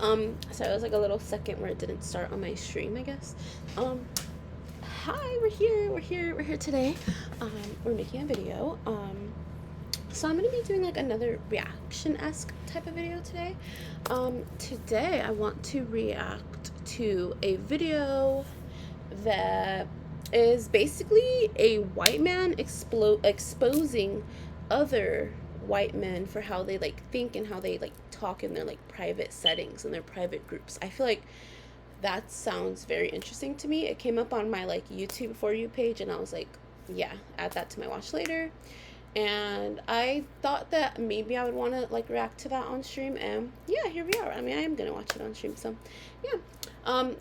So it was like a little second where it didn't start on my stream, I guess. Hi, we're here today. We're making a video. So I'm gonna be doing like another reaction-esque type of video today. Today I want to react to a video that is basically a white man exposing other white men for how they like think and how they like talk in their like private settings and their private groups. I feel like that sounds very interesting to me. It came up on my like YouTube For You page and I was like, yeah, add that to my watch later. And I thought that maybe I would want to like react to that on stream, and yeah, here we are. I mean, I am gonna watch it on stream, so yeah. I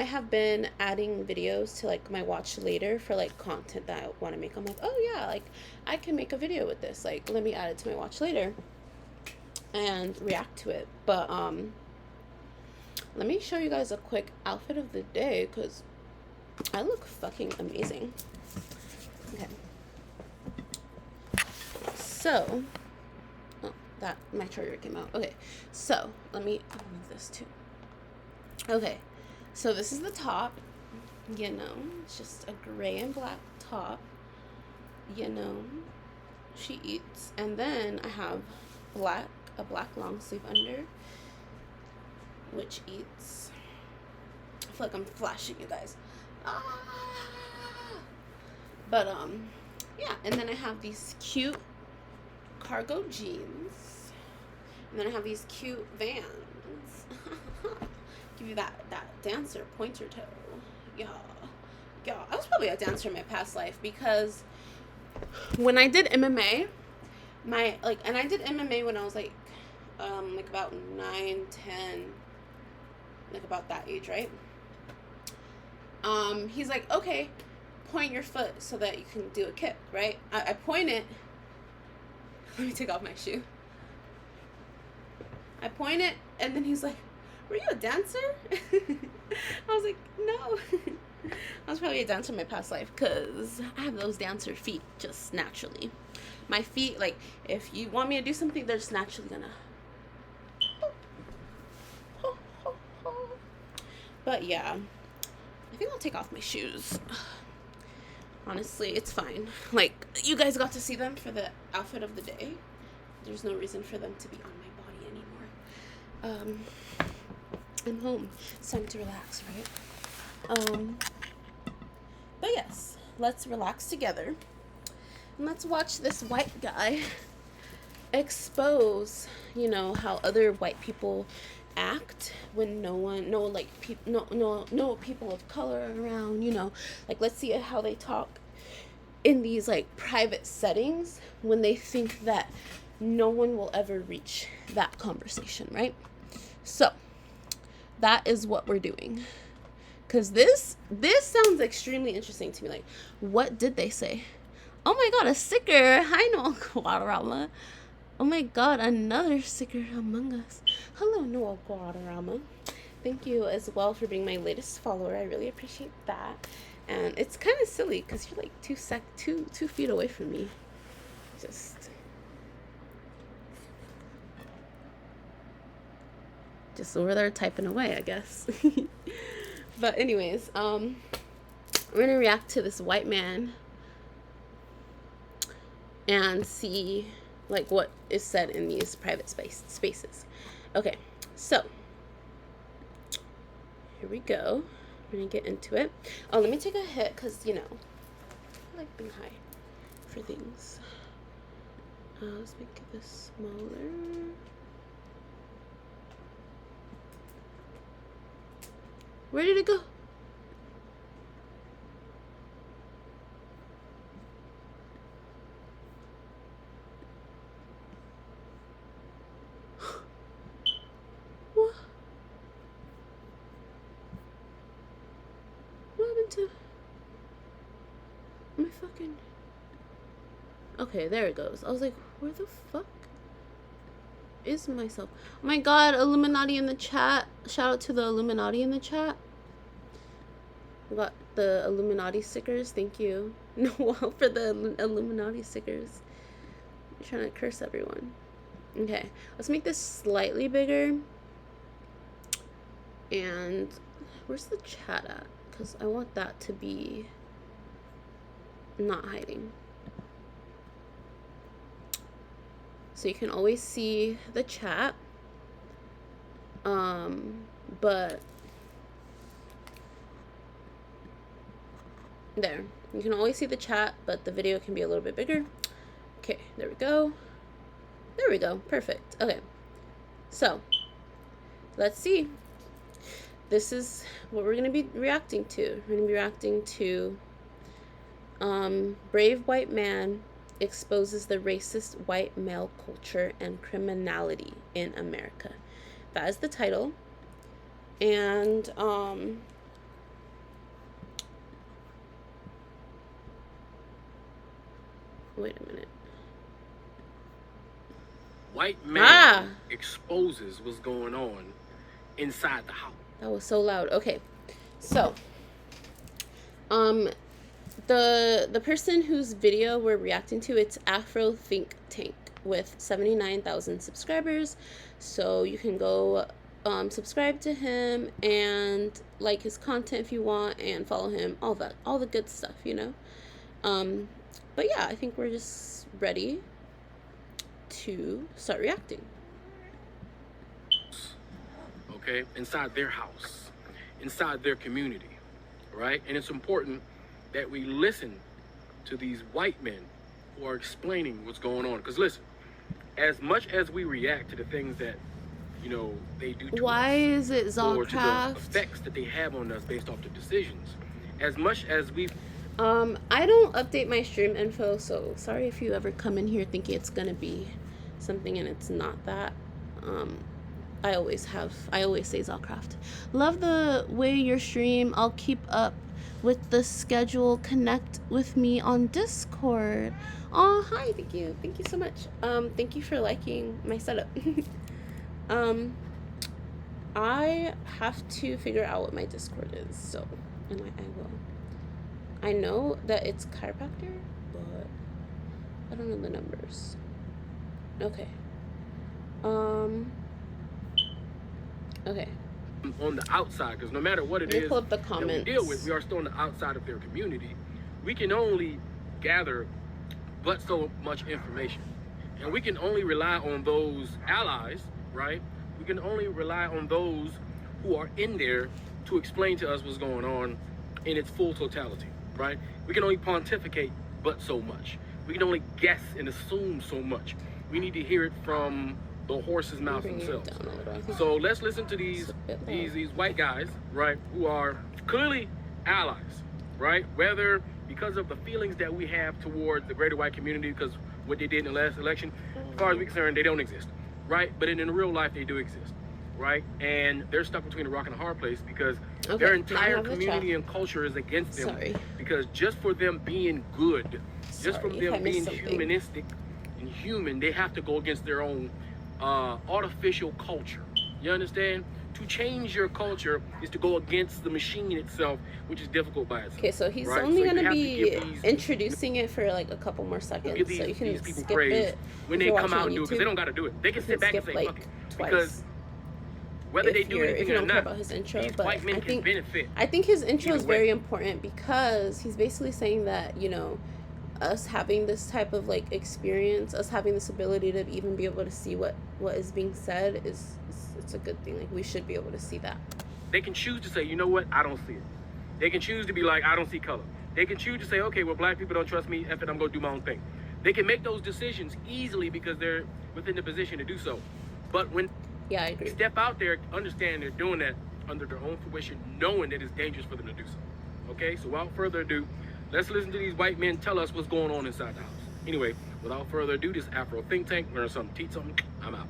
have been adding videos to like my watch later for like content that I want to make. I'm like, oh yeah, like I can make a video with this. Like, let me add it to my watch later and react to it. But let me show you guys a quick outfit of the day because I look fucking amazing. Okay. So, oh, that my charger came out. Okay, so let me move this too. Okay, so this is the top. You know, it's just a gray and black top. You know, she eats, and then I have a black long sleeve under, which eats. I feel like I'm flashing you guys. Ah! But yeah, and then I have these cute cargo jeans, and then I have these cute Vans. Give you that dancer pointer toe. Yeah, I was probably a dancer in my past life because when I did MMA, and I did MMA when I was like about 9, 10, like about that age, right? He's like, okay, point your foot so that you can do a kick, right? I point it. Let me take off my shoe. I point it, and then he's like, were you a dancer? I was like, no. I was probably a dancer in my past life because I have those dancer feet just naturally. My feet, like, if you want me to do something, they're just naturally gonna. But yeah, I think I'll take off my shoes. Honestly, it's fine. Like, you guys got to see them for the outfit of the day. There's no reason for them to be on my body anymore. I'm home. It's time to relax, right? But yes, let's relax together. And let's watch this white guy expose, you know, how other white people act when no people of color are around, you know. Like, let's see how they talk in these like private settings when they think that no one will ever reach that conversation, right? So that is what we're doing, because this sounds extremely interesting to me. Like, what did they say? Oh my god, a sticker. Hi, Noel Guadarrama. Oh my god, another sticker among us. Hello, Noel Guadarrama. Thank you as well for being my latest follower. I really appreciate that. And it's kind of silly because you're like 2 feet away from me. Just over there typing away, I guess. But anyways, we're gonna react to this white man and see like what is said in these private spaces. Okay, so here we go. We're gonna get into it. Oh, let me take a hit because, you know, I like being high for things. Let's make this smaller. Where did it go? What? What happened to my fucking... Okay, there it goes. I was like, where the fuck is myself? Oh my god, Illuminati in the chat. Shout out to the Illuminati in the chat. We got the Illuminati stickers. Thank you, Noel, for the Illuminati stickers. You're trying to curse everyone. Okay, let's make this slightly bigger. And where's the chat at? Because I want that to be not hiding. So you can always see the chat. But there, you can always see the chat, but the video can be a little bit bigger. Okay, there we go. There we go. Perfect. Okay. So, let's see. This is what we're going to be reacting to. We're going to be reacting to Brave White Man exposes the racist white male culture and criminality in America. That is the title. And wait a minute. White man exposes what's going on inside the house. That was so loud. Okay. So, the person whose video we're reacting to, it's Afro Think Tank with 79,000 subscribers. So you can go subscribe to him and like his content if you want, and follow him, all the good stuff, you know. But yeah, I think we're just ready to start reacting. Okay, inside their house, inside their community, right? And it's important that we listen to these white men who are explaining what's going on. Because listen, as much as we react to the things that, you know, they do to Why us, is it Zalcraft? or to the effects that they have on us based off the decisions, as much as we I don't update my stream info, so sorry if you ever come in here thinking it's gonna be something and it's not that. I always say Zalcraft. Love the way your stream. I'll keep up with the schedule. Connect with me on Discord. Oh, hi, thank you so much. Thank you for liking my setup. I have to figure out what my Discord is, so I will. I know that it's chiropractor, but I don't know the numbers. Okay. Okay. On the outside, because no matter what it is pull up the comments that we deal with, we are still on the outside of their community. We can only gather but so much information, and we can only rely on those allies, right? We can only rely on those who are in there to explain to us what's going on in its full totality, right? We can only pontificate but so much. We can only guess and assume so much. We need to hear it from the horse's mouth themselves. So let's listen to these white guys, right, who are clearly allies, right? Whether because of the feelings that we have towards the greater white community, because what they did in the last election, as far as we're concerned, they don't exist, right? But in real life, they do exist, right? And they're stuck between a rock and a hard place because their entire community and culture is against them. Because just for them being good, just for them being humanistic and human, they have to go against their own artificial culture. You understand? To change your culture is to go against the machine itself, which is difficult by itself. Okay, so he's only going to be introducing it for like a couple more seconds, so you can skip it when they come out and do it, because they don't got to do it. They can sit back and say, like, fuck it. Because whether they do anything or not, about his intro, these but white men can benefit. I think his intro is very important because he's basically saying that, you know, us having this type of like experience, us having this ability to even be able to see what is being said is it's a good thing. Like, we should be able to see that. They can choose to say, you know what, I don't see it. They can choose to be like, I don't see color. They can choose to say, okay, well, black people don't trust me, F it, I'm gonna do my own thing. They can make those decisions easily because they're within the position to do so. But when I agree. They step out there, understand they're doing that under their own fruition, knowing that it's dangerous for them to do so. Okay, so without further ado, let's listen to these white men tell us what's going on inside the house. Anyway, without further ado, this Afro Think Tank, learn something, teach something, I'm out.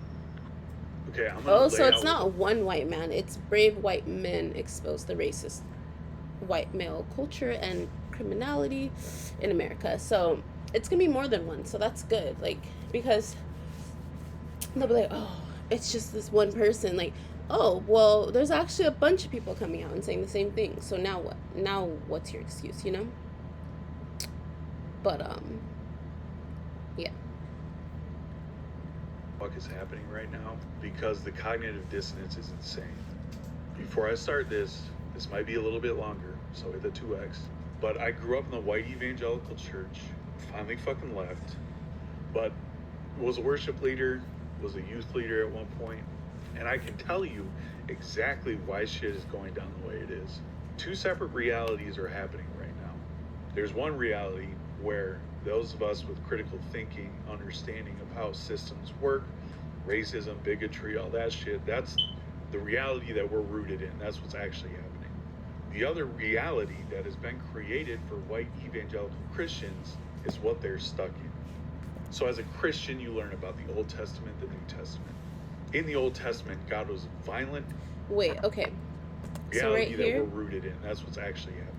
Okay, so it's not one white man, it's brave white men expose the racist white male culture and criminality in America. So it's gonna be more than one, so that's good. Like, because they'll be like, oh, it's just this one person. Like, oh, well, there's actually a bunch of people coming out and saying the same thing. So now what? Now what's your excuse, you know? But, yeah. fuck is happening right now, because the cognitive dissonance is insane. Before I start this might be a little bit longer, so hit the 2x. But I grew up in the white evangelical church, finally fucking left, but was a worship leader, was a youth leader at one point, and I can tell you exactly why shit is going down the way it is. Two separate realities are happening right now. There's one reality where those of us with critical thinking, understanding of how systems work, racism, bigotry, all that shit, that's the reality that we're rooted in. That's what's actually happening. The other reality that has been created for white evangelical Christians is what they're stuck in. So as a Christian, you learn about the Old Testament, the New Testament. In the Old Testament, God was violent. Wait, okay. So right Reality here, that we're rooted in, that's what's actually happening.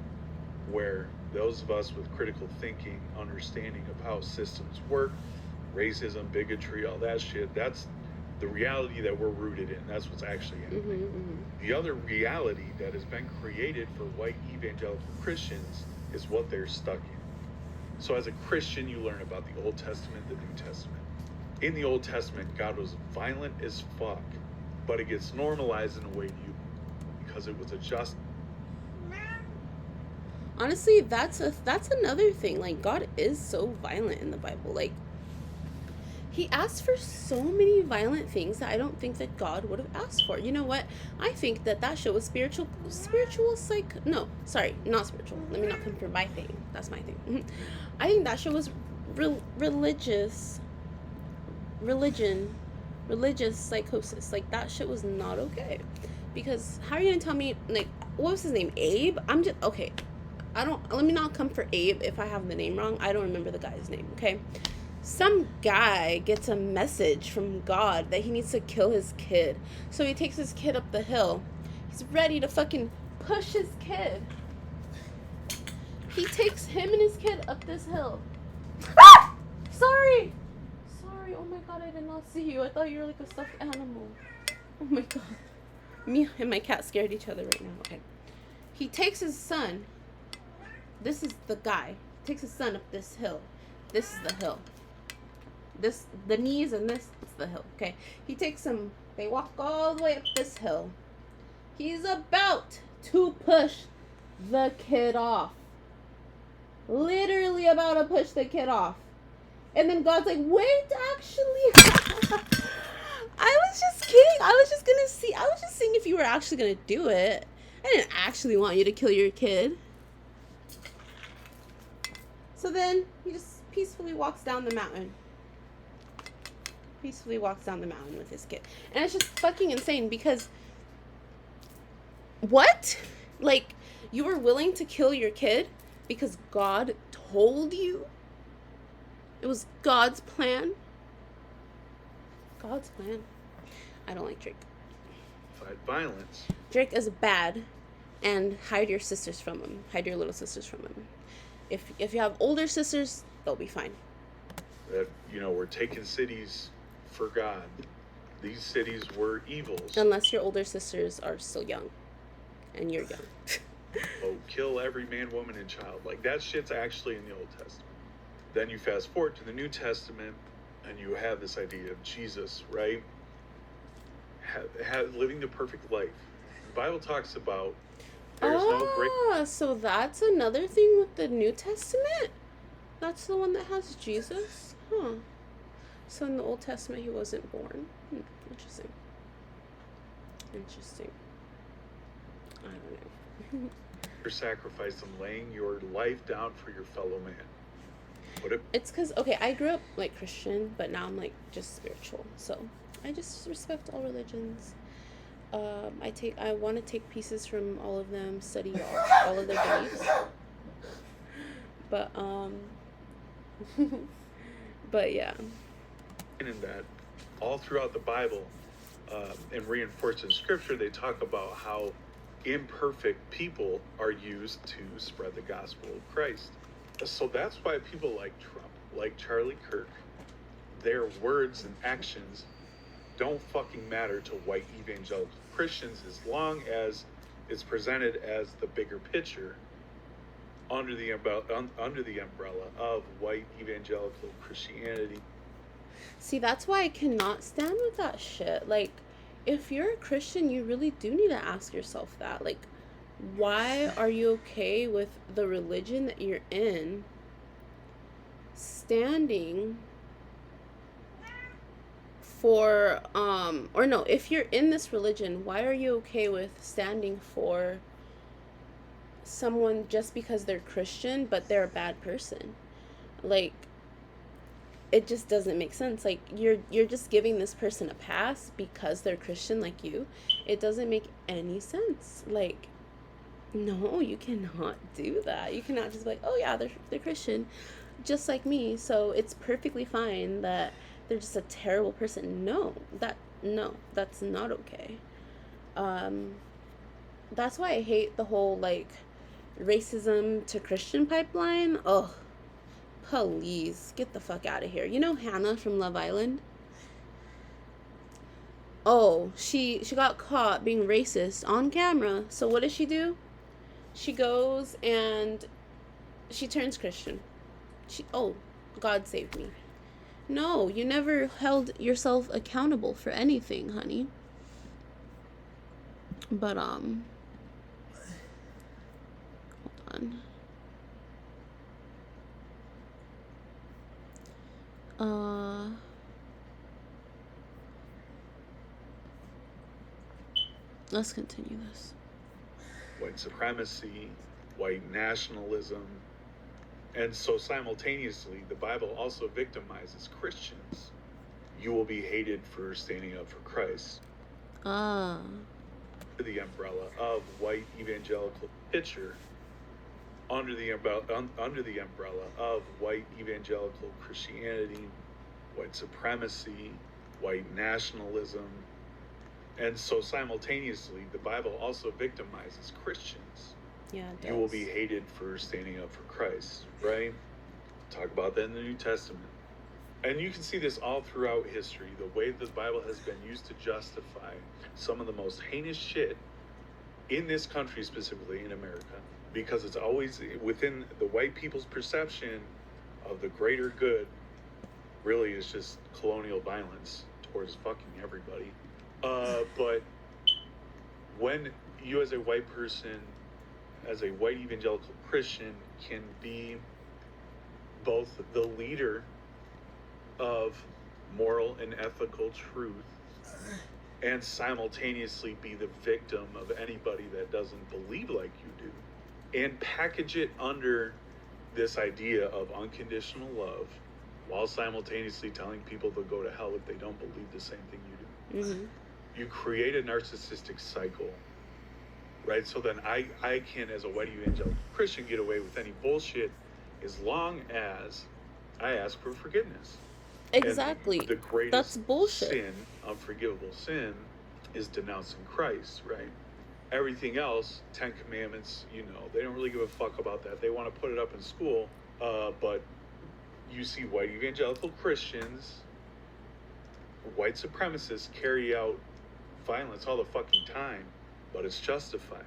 Where those of us with critical thinking, understanding of how systems work, racism, bigotry, all that shit, that's the reality that we're rooted in. That's what's actually happening. The other reality that has been created for white evangelical Christians is what they're stuck in. So as a Christian, you learn about the Old Testament, the New Testament. In the Old Testament, God was violent as fuck, but it gets normalized in a way to you because it was a just. honestly, that's another thing. Like, God is so violent in the Bible. Like, he asked for so many violent things that I don't think that God would have asked for. You know what? I think that show was no, sorry, not spiritual. Let me not come for my thing. That's my thing. I think that show was religious psychosis. Like, that shit was not okay. Because how are you gonna tell me, like, what was his name? Abe? I'm just, okay. Let me not come for Abe if I have the name wrong. I don't remember the guy's name, okay? Some guy gets a message from God that he needs to kill his kid. So he takes his kid up the hill. He's ready to fucking push his kid. He takes him and his kid up this hill. Ah! Sorry, oh my god, I did not see you. I thought you were like a stuffed animal. Oh my god. Me and my cat scared each other right now. Okay. He takes his son. This is the guy. Takes his son up this hill. This is the hill. The knees, and this is the hill. Okay. He takes him. They walk all the way up this hill. He's about to push the kid off. Literally about to push the kid off. And then God's like, wait, actually. I was just kidding. I was just seeing if you were actually going to do it. I didn't actually want you to kill your kid. So then he just peacefully walks down the mountain. With his kid. And it's just fucking insane because what? Like, you were willing to kill your kid because God told you? It was God's plan? God's plan? I don't like Drake. Fight violence. Drake is bad, and hide your sisters from him. Hide your little sisters from him. If you have older sisters, they'll be fine. That, we're taking cities for God. These cities were evils. Unless your older sisters are still young, and you're young. Oh, kill every man, woman, and child. Like, that shit's actually in the Old Testament. Then you fast forward to the New Testament, and you have this idea of Jesus, right? Living the perfect life. The Bible talks about there's no great. So that's another thing with the New Testament? That's the one that has Jesus? Huh. So in the Old Testament, he wasn't born. Interesting. I don't know. Your sacrifice and laying your life down for your fellow man. It's because, okay, I grew up like Christian, but now I'm like just spiritual. So I just respect all religions. I want to take pieces from all of them, study all of their beliefs. But but yeah. In that, all throughout the Bible, and reinforced in Scripture, they talk about how imperfect people are used to spread the gospel of Christ. So that's why people like Trump, like Charlie Kirk, their words and actions don't fucking matter to white evangelical Christians as long as it's presented as the bigger picture under the umbrella of white evangelical Christianity. See, that's why I cannot stand with that shit. Like, if you're a Christian, you really do need to ask yourself that. Like, why are you okay with the religion that you're in standing for, or no, if you're in this religion, why are you okay with standing for someone just because they're Christian, but they're a bad person? Like, it just doesn't make sense. Like, you're just giving this person a pass because they're Christian like you. It doesn't make any sense. Like, no, you cannot do that. You cannot just be like, oh yeah, they're Christian just like me, so it's perfectly fine that they're just a terrible person. No, that's not okay. That's why I hate the whole like racism to Christian pipeline. Ugh. Please get the fuck out of here. You know Hannah from Love Island? Oh, she got caught being racist on camera. So what does she do? She goes and she turns Christian. Oh, God saved me. No, you never held yourself accountable for anything, honey. But hold on. Let's continue this. White supremacy, white nationalism, and so simultaneously, the Bible also victimizes Christians. You will be hated for standing up for Christ. Ah. The umbrella of white evangelical picture, under the umbrella of white evangelical Christianity, white supremacy, white nationalism, and so simultaneously, the Bible also victimizes Christians. Yeah, it does. You will be hated for standing up for Christ, right? Talk about that in the New Testament. And you can see this all throughout history, the way the Bible has been used to justify some of the most heinous shit in this country, specifically in America, because it's always within the white people's perception of the greater good. Really is just colonial violence towards fucking everybody. But when you as a white person, as a white evangelical Christian, can be both the leader of moral and ethical truth and simultaneously be the victim of anybody that doesn't believe like you do, and package it under this idea of unconditional love while simultaneously telling people they'll go to hell if they don't believe the same thing you do. Mm-hmm. You create a narcissistic cycle, right? So then I can, as a white evangelical Christian, get away with any bullshit as long as I ask for forgiveness. Exactly. And the greatest That's bullshit. sin, unforgivable sin, is denouncing Christ, right? Everything else, 10 Commandments, they don't really give a fuck about that. They want to put it up in school, but you see white evangelical Christians, white supremacists carry out violence all the fucking time, but it's justified.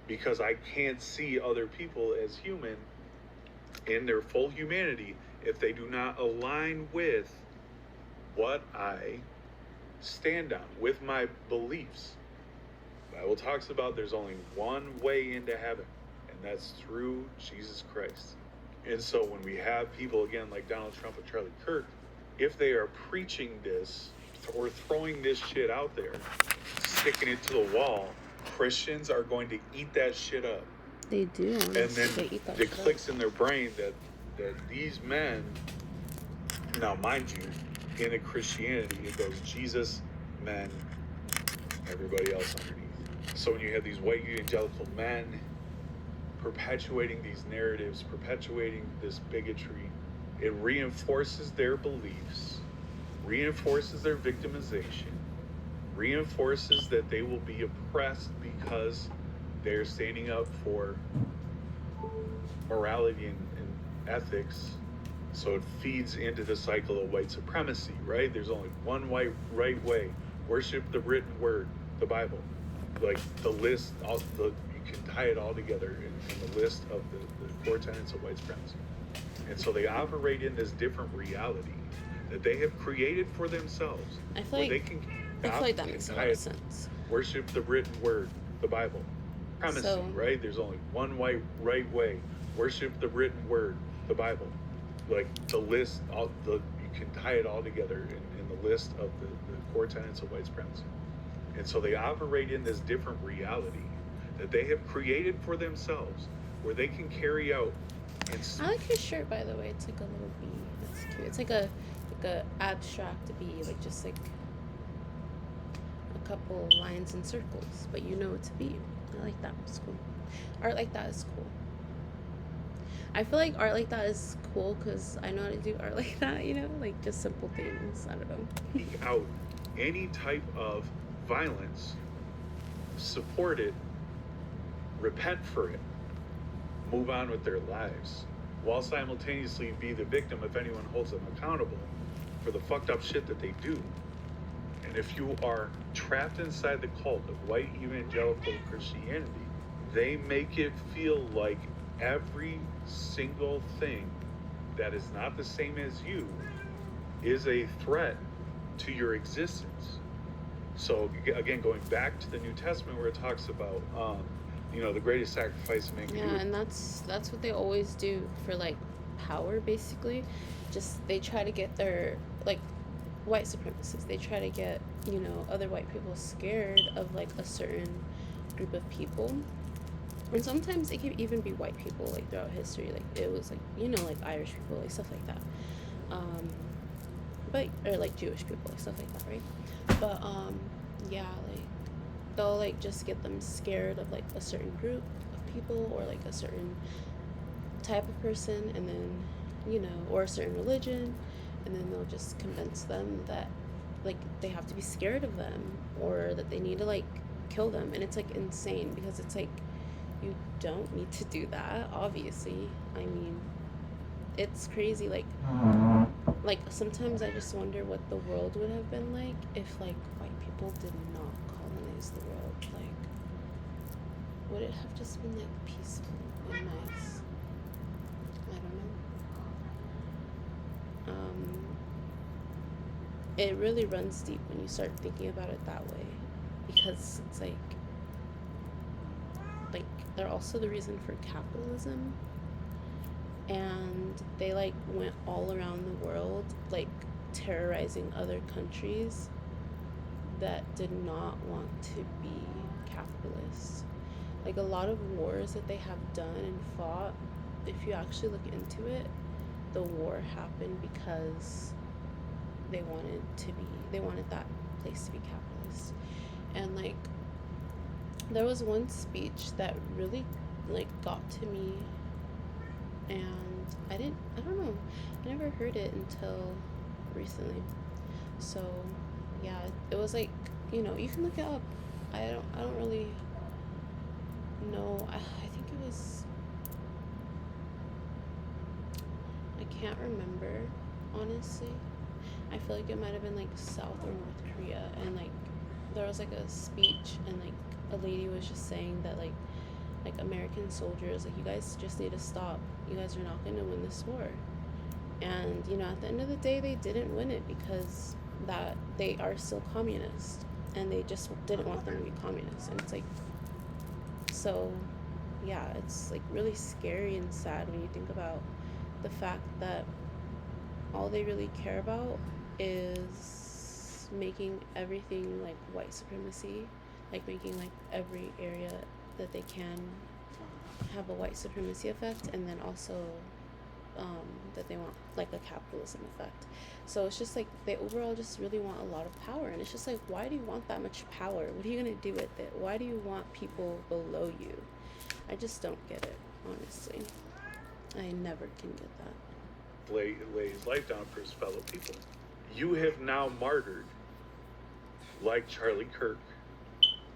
Because I can't see other people as human in their full humanity if they do not align with what I stand on, with my beliefs. The Bible talks about there's only one way into heaven, and that's through Jesus Christ. And so when we have people, again, like Donald Trump and Charlie Kirk, if they are preaching this or throwing this shit out there, sticking it to the wall, Christians are going to eat that shit up. They do. And then it clicks in their brain that these men, now mind you, in a Christianity, it goes Jesus, men, everybody else underneath. So when you have these white evangelical men perpetuating these narratives, perpetuating this bigotry, it reinforces their beliefs, reinforces their victimization, reinforces that they will be oppressed because they're standing up for morality and ethics. So it feeds into the cycle of white supremacy, right? There's only one right way. Worship the written word, the Bible. Like the list, you can tie it all together in the list of the core tenets of white supremacy. And so they operate in this different reality that they have created for themselves, I feel where like they can I feel like that makes a lot of sense. worship the written word, the Bible. Premise, So- right? There's only one right way. Worship the written word, the Bible. Like the list, you can tie it all together in the list of the core tenets of white supremacy. And so they operate in this different reality that they have created for themselves, where they can carry out. I like your shirt, by the way. It's like a little bee. That's cute. It's like a abstract bee, like just like a couple lines and circles, but you know it's a bee. I like that. It's cool. Art like that is cool. I feel like art like that is cool because I know how to do art like that, you know, like just simple things. I don't know. Seek out any type of violence, support it, repent for it, move on with their lives, while simultaneously be the victim if anyone holds them accountable for the fucked up shit that they do. And if you are trapped inside the cult of white evangelical Christianity, they make it feel like every single thing that is not the same as you is a threat to your existence. So again, going back to the New Testament where it talks about, the greatest sacrifice man can do. Yeah, and that's what they always do for like power, basically. Just they try to get their like white supremacists. They try to get other white people scared of like a certain group of people. And sometimes it can even be white people, like throughout history, like it was like like Irish people, like stuff like that, but or like Jewish people, like stuff like that, right? But yeah, like they'll like just get them scared of like a certain group of people or like a certain type of person, and then or a certain religion, and then they'll just convince them that like they have to be scared of them or that they need to like kill them. And it's like insane because it's like you don't need to do that, obviously. I mean, it's crazy. Like sometimes I just wonder what the world would have been like if like white people did not colonize the world. Like, would it have just been like peaceful and nice? I don't know. It really runs deep when you start thinking about it that way, because it's like they're also the reason for capitalism, and they like went all around the world like terrorizing other countries that did not want to be capitalist. Like a lot of wars that they have done and fought, if you actually look into it, the war happened because they wanted that place to be capitalist. And like there was one speech that really like got to me, and I don't know, I never heard it until recently. So yeah, it was like, you can look it up. I don't really know. I think it was, I can't remember, honestly. I feel like it might have been like South or North Korea, and like there was like a speech, and like a lady was just saying that like American soldiers, like, you guys just need to stop. You guys are not going to win this war. And at the end of the day, they didn't win it because that they are still communist, and they just didn't want them to be communist. And it's like, so yeah, it's like really scary and sad when you think about the fact that all they really care about is making everything like white supremacy, like making like every area that they can have a white supremacy effect, and then also that they want like a capitalism effect. So it's just like they overall just really want a lot of power, and it's just like, why do you want that much power? What are you gonna do with it? Why do you want people below you? I just don't get it, honestly. I never can get that. Lay his life down for his fellow people. You have now martyred, like Charlie Kirk.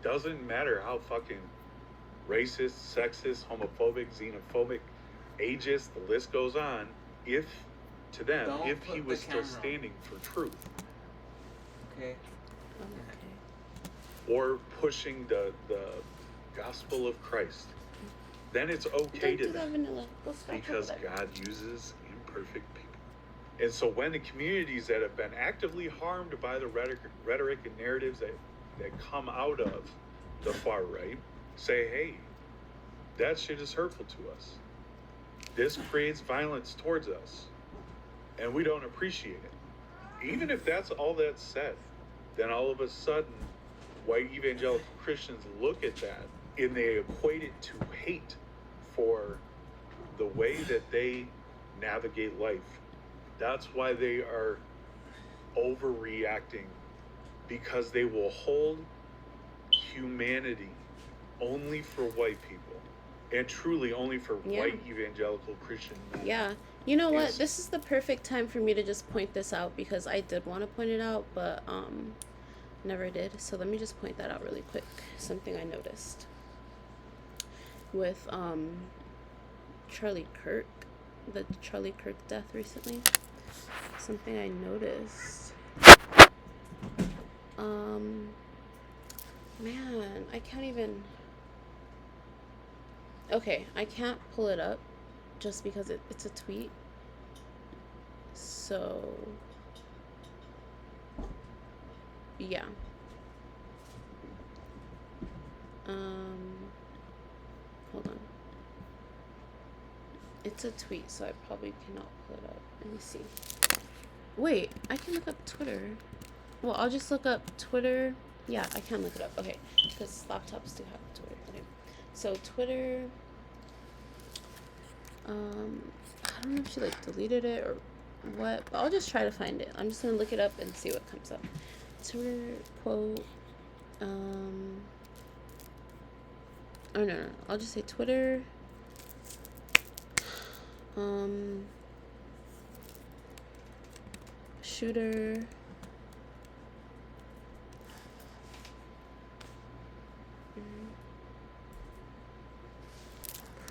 Doesn't matter how fucking racist, sexist, homophobic, xenophobic, ageist, the list goes on. If to them, Don't if put he the was still camera on. standing for truth, Okay. Okay. or pushing the gospel of Christ, then it's okay Don't to do that, them, Vanilla. Go scratch because over there. God uses imperfect people. And so when the communities that have been actively harmed by the rhetoric and narratives that come out of the far right say, hey, that shit is hurtful to us. This creates violence towards us, and we don't appreciate it. Even if that's all that's said, then all of a sudden, white evangelical Christians look at that and they equate it to hate for the way that they navigate life. That's why they are overreacting, because they will hold humanity only for white people, and truly only for white evangelical Christian men. Yeah. You know what? This is the perfect time for me to just point this out, because I did want to point it out, but never did. So let me just point that out really quick. Something I noticed with Charlie Kirk, the Charlie Kirk death recently. Something I noticed. Man, I can't even. Okay, I can't pull it up just because it's a tweet. So, yeah. Hold on. It's a tweet, so I probably cannot pull it up. Let me see. Wait, I can look up Twitter. Well, I'll just look up Twitter. Yeah, I can look it up. Okay, because laptops do have Twitter. Okay. So Twitter, I don't know if she like deleted it or what, but I'll just try to find it. I'm just gonna look it up and see what comes up. Twitter quote, oh no, I'll just say Twitter, shooter,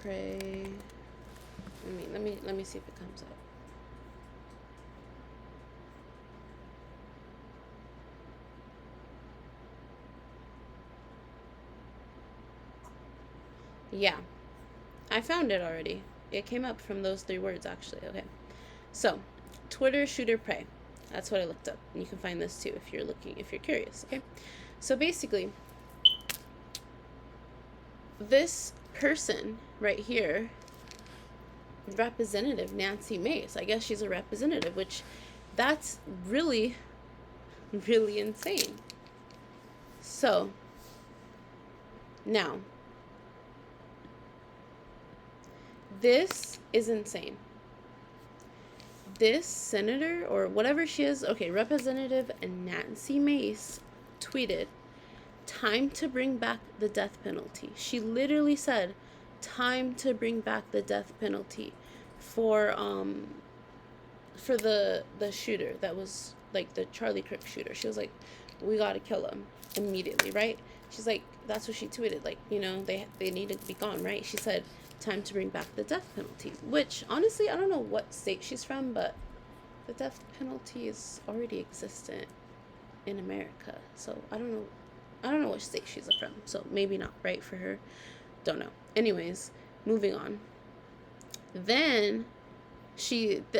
pray. Let me see if it comes up. Yeah, I found it already. It came up from those 3 words actually. Okay, so Twitter shooter pray. That's what I looked up. And you can find this too if you're curious. Okay, so basically, this person right here, Representative Nancy Mace, I guess she's a representative, which that's really, really insane. So now, this is insane. This senator or whatever she is, okay, Representative Nancy Mace tweeted, "Time to bring back the death penalty." She literally said, "Time to bring back the death penalty for the shooter that was like the Charlie Kirk shooter." She was like, "We gotta kill him immediately," right? She's like, that's what she tweeted, like, you know, they need to be gone, right? She said, "Time to bring back the death penalty," which honestly, I don't know what state she's from, but the death penalty is already existent in America. So I don't know which state she's from. So maybe not right for her. Don't know. Anyways, moving on. Then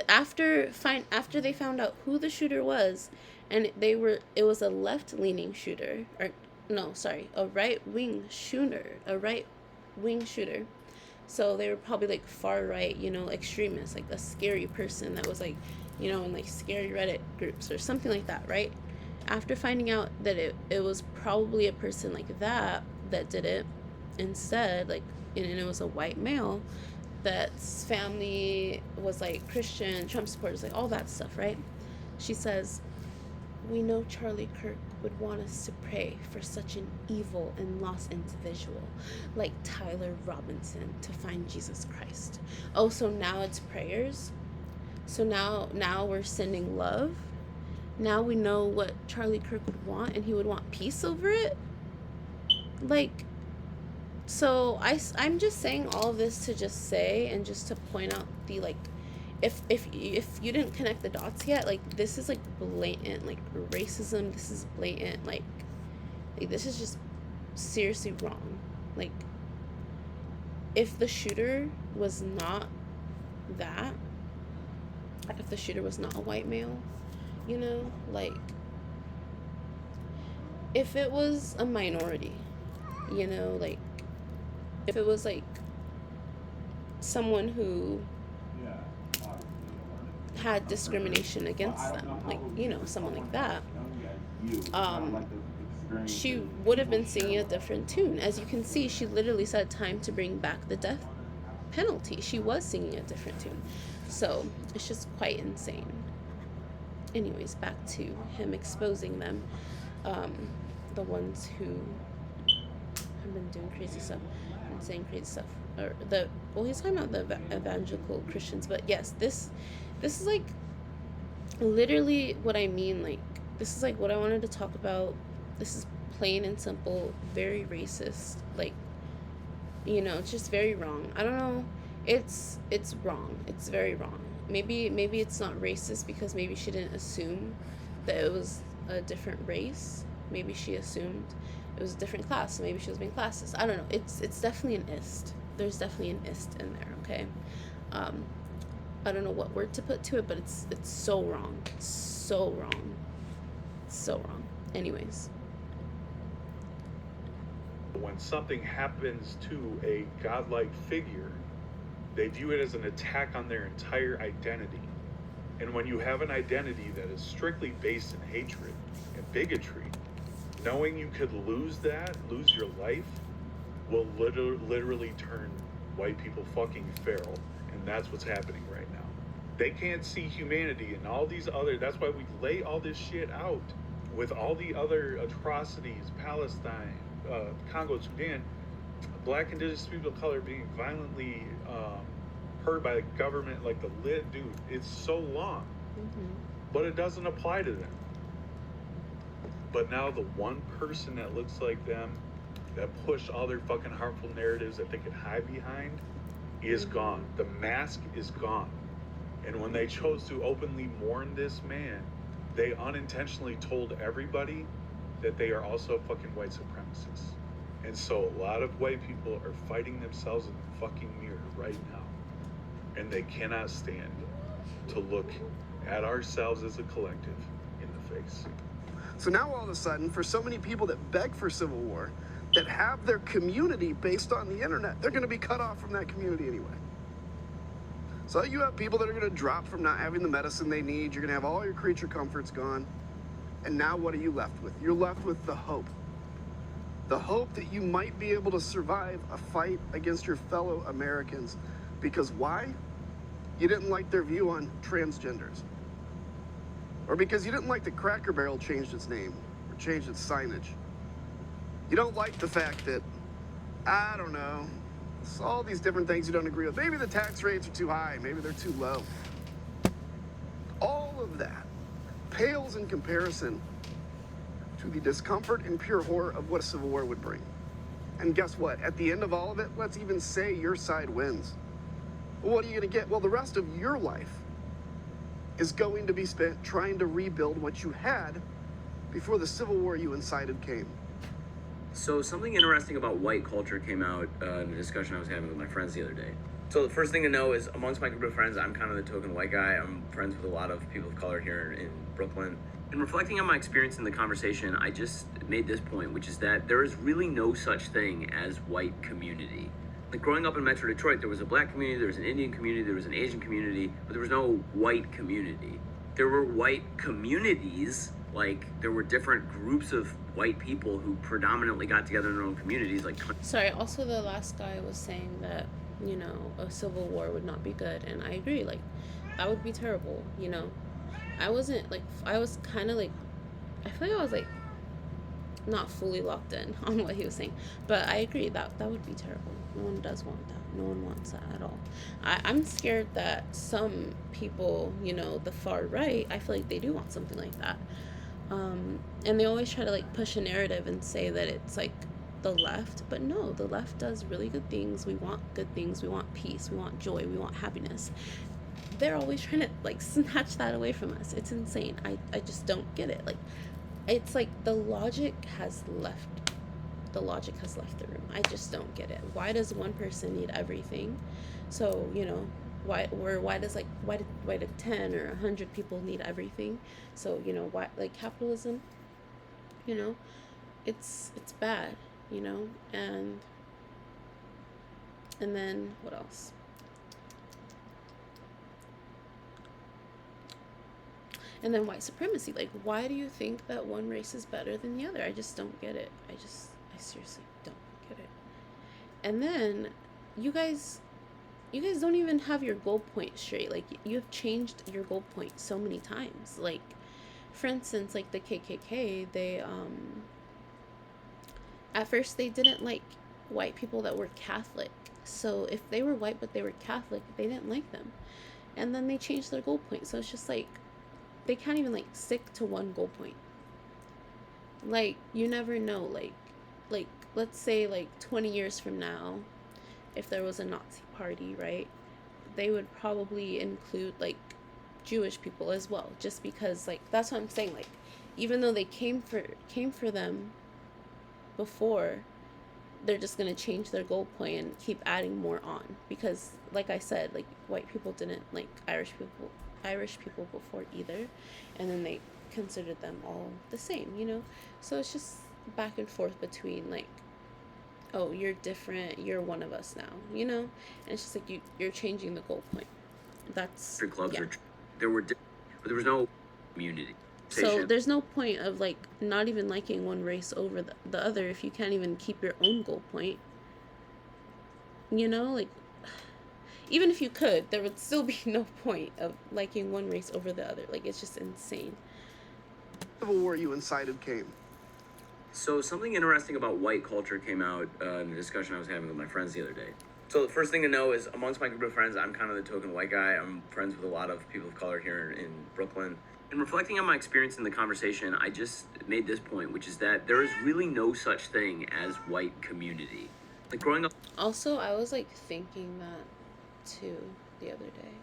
after they found out who the shooter was, and it was a left-leaning shooter, or no, sorry, a right-wing shooter. So they were probably like far right, you know, extremists, like a scary person that was like, you know, in like scary Reddit groups or something like that, right? After finding out that it was probably a person like that did it instead, like, and it was a white male that's family was like Christian, Trump supporters, like all that stuff, right? She says, "We know Charlie Kirk would want us to pray for such an evil and lost individual like Tyler Robinson to find Jesus Christ." Oh, so now it's prayers? So now we're sending love? Now we know what Charlie Kirk would want, and he would want peace over it? Like, so I'm just saying all of this to just say, and just to point out the, like, if you didn't connect the dots yet, like, this is like blatant, like, racism. This is blatant, like this is just seriously wrong. Like, if the shooter was not that, if the shooter was not a white male, you know, like, if it was a minority, you know, like, if it was, like, someone who had discrimination against them, like, you know, someone like that, she would have been singing a different tune. As you can see, she literally said time to bring back the death penalty. She was singing a different tune. So it's just quite insane. Anyways, back to him exposing them, the ones who have been doing crazy stuff and saying crazy stuff, or he's talking about the evangelical Christians. But yes, this is like literally what I mean. Like, this is like what I wanted to talk about. This is plain and simple, very racist. Like, you know, it's just very wrong. I don't know. It's wrong. It's very wrong. Maybe it's not racist because maybe she didn't assume that it was a different race. Maybe she assumed it was a different class. So maybe she was being classist. I don't know. It's definitely an ist. There's definitely an ist in there. Okay. I don't know what word to put to it, but it's so wrong. It's so wrong. It's so wrong. Anyways. When something happens to a godlike figure, they view it as an attack on their entire identity. And when you have an identity that is strictly based in hatred and bigotry, knowing you could lose your life, will literally turn white people fucking feral. And that's what's happening right now. They can't see humanity and all these other, that's why we lay all this shit out with all the other atrocities, Palestine, Congo, Sudan, black indigenous people of color being violently hurt by the government, like dude, it's so long. Mm-hmm. But it doesn't apply to them. But now the one person that looks like them, that pushed all their fucking harmful narratives that they could hide behind, is gone. The mask is gone. And when they chose to openly mourn this man, they unintentionally told everybody that they are also fucking white supremacists. And so a lot of white people are fighting themselves in the fucking mirror right now. And they cannot stand to look at ourselves as a collective in the face. So now all of a sudden, for so many people that beg for civil war, that have their community based on the internet, they're going to be cut off from that community anyway. So you have people that are going to drop from not having the medicine they need. You're going to have all your creature comforts gone. And now what are you left with? You're left with the hope. The hope that you might be able to survive a fight against your fellow Americans. Because why? You didn't like their view on transgenders. Or because you didn't like that Cracker Barrel changed its name or changed its signage. You don't like the fact that, I don't know, it's all these different things you don't agree with. Maybe the tax rates are too high, maybe they're too low. All of that pales in comparison to the discomfort and pure horror of what a civil war would bring. And guess what? At the end of all of it, let's even say your side wins. Well, what are you going to get? Well, the rest of your life is going to be spent trying to rebuild what you had before the civil war you incited came. So something interesting about white culture came out in a discussion I was having with my friends the other day. So the first thing to know is amongst my group of friends, I'm kind of the token white guy. I'm friends with a lot of people of color here in Brooklyn. And reflecting on my experience in the conversation, I just made this point, which is that there is really no such thing as white community. Like growing up in Metro Detroit, there was a black community, there was an Indian community, there was an Asian community, but there was no white community. There were white communities, like there were different groups of white people who predominantly got together in their own communities. Like, sorry, also the last guy was saying that, you know, a civil war would not be good, and I agree. Like, that would be terrible, you know. I wasn't, like, I was kind of, like, I feel like I was, like, not fully locked in on what he was saying, but I agree that would be terrible. No one does want that. No one wants that at all. I'm scared that some people, you know, the far right, I feel like they do want something like that. And they always try to, like, push a narrative and say that it's, like, the left, but no, the left does really good things. We want good things. We want peace. We want joy. We want happiness. They're always trying to, like, snatch that away from us. It's insane. I just don't get it. Like, it's like the logic has left the room. I just don't get it. Why does one person need everything? So, you know, why did 10 or 100 people need everything? So, you know, why, like, capitalism, you know, it's bad, you know. And then what else? And then white supremacy. Like, why do you think that one race is better than the other? I just don't get it. I seriously don't get it. And then you guys don't even have your goal point straight. Like, you've changed your goal point so many times. Like, for instance, like the KKK, they at first they didn't like white people that were Catholic. So if they were white but they were Catholic, they didn't like them. And then they changed their goal point. So it's just like, they can't even like stick to one goal point. Like, you never know. Like let's say like 20 years from now, if there was a Nazi party, right, they would probably include like Jewish people as well, just because, like, that's what I'm saying. Like, even though they came for them before, they're just gonna change their goal point and keep adding more on, because like I said, like, white people didn't like Irish people before either, and then they considered them all the same, you know. So it's just back and forth between like, oh, you're different, you're one of us now, you know. And it's just like you're changing the goal point. That's Clubs yeah. But there was no community. So there's no point of like not even liking one race over the other if you can't even keep your own goal point, you know. Like, even if you could, there would still be no point of liking one race over the other. Like, it's just insane. Civil War you incited came. So something interesting about white culture came out in a discussion I was having with my friends the other day. So the first thing to know is, amongst my group of friends, I'm kind of the token white guy. I'm friends with a lot of people of color here in Brooklyn. And reflecting on my experience in the conversation, I just made this point, which is that there is really no such thing as white community. Like, growing up... Also, I was like thinking that too the other day.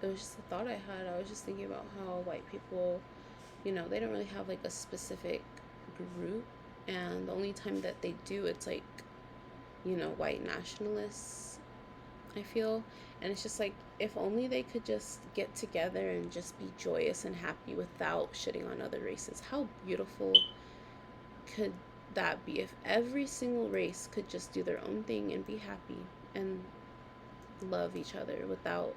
It was just a thought I had. I was just thinking about how white people, you know, they don't really have like a specific group, and the only time that they do, it's like, you know, white nationalists, I feel. And it's just like, if only they could just get together and just be joyous and happy without shitting on other races. How beautiful could that be if every single race could just do their own thing and be happy and love each other without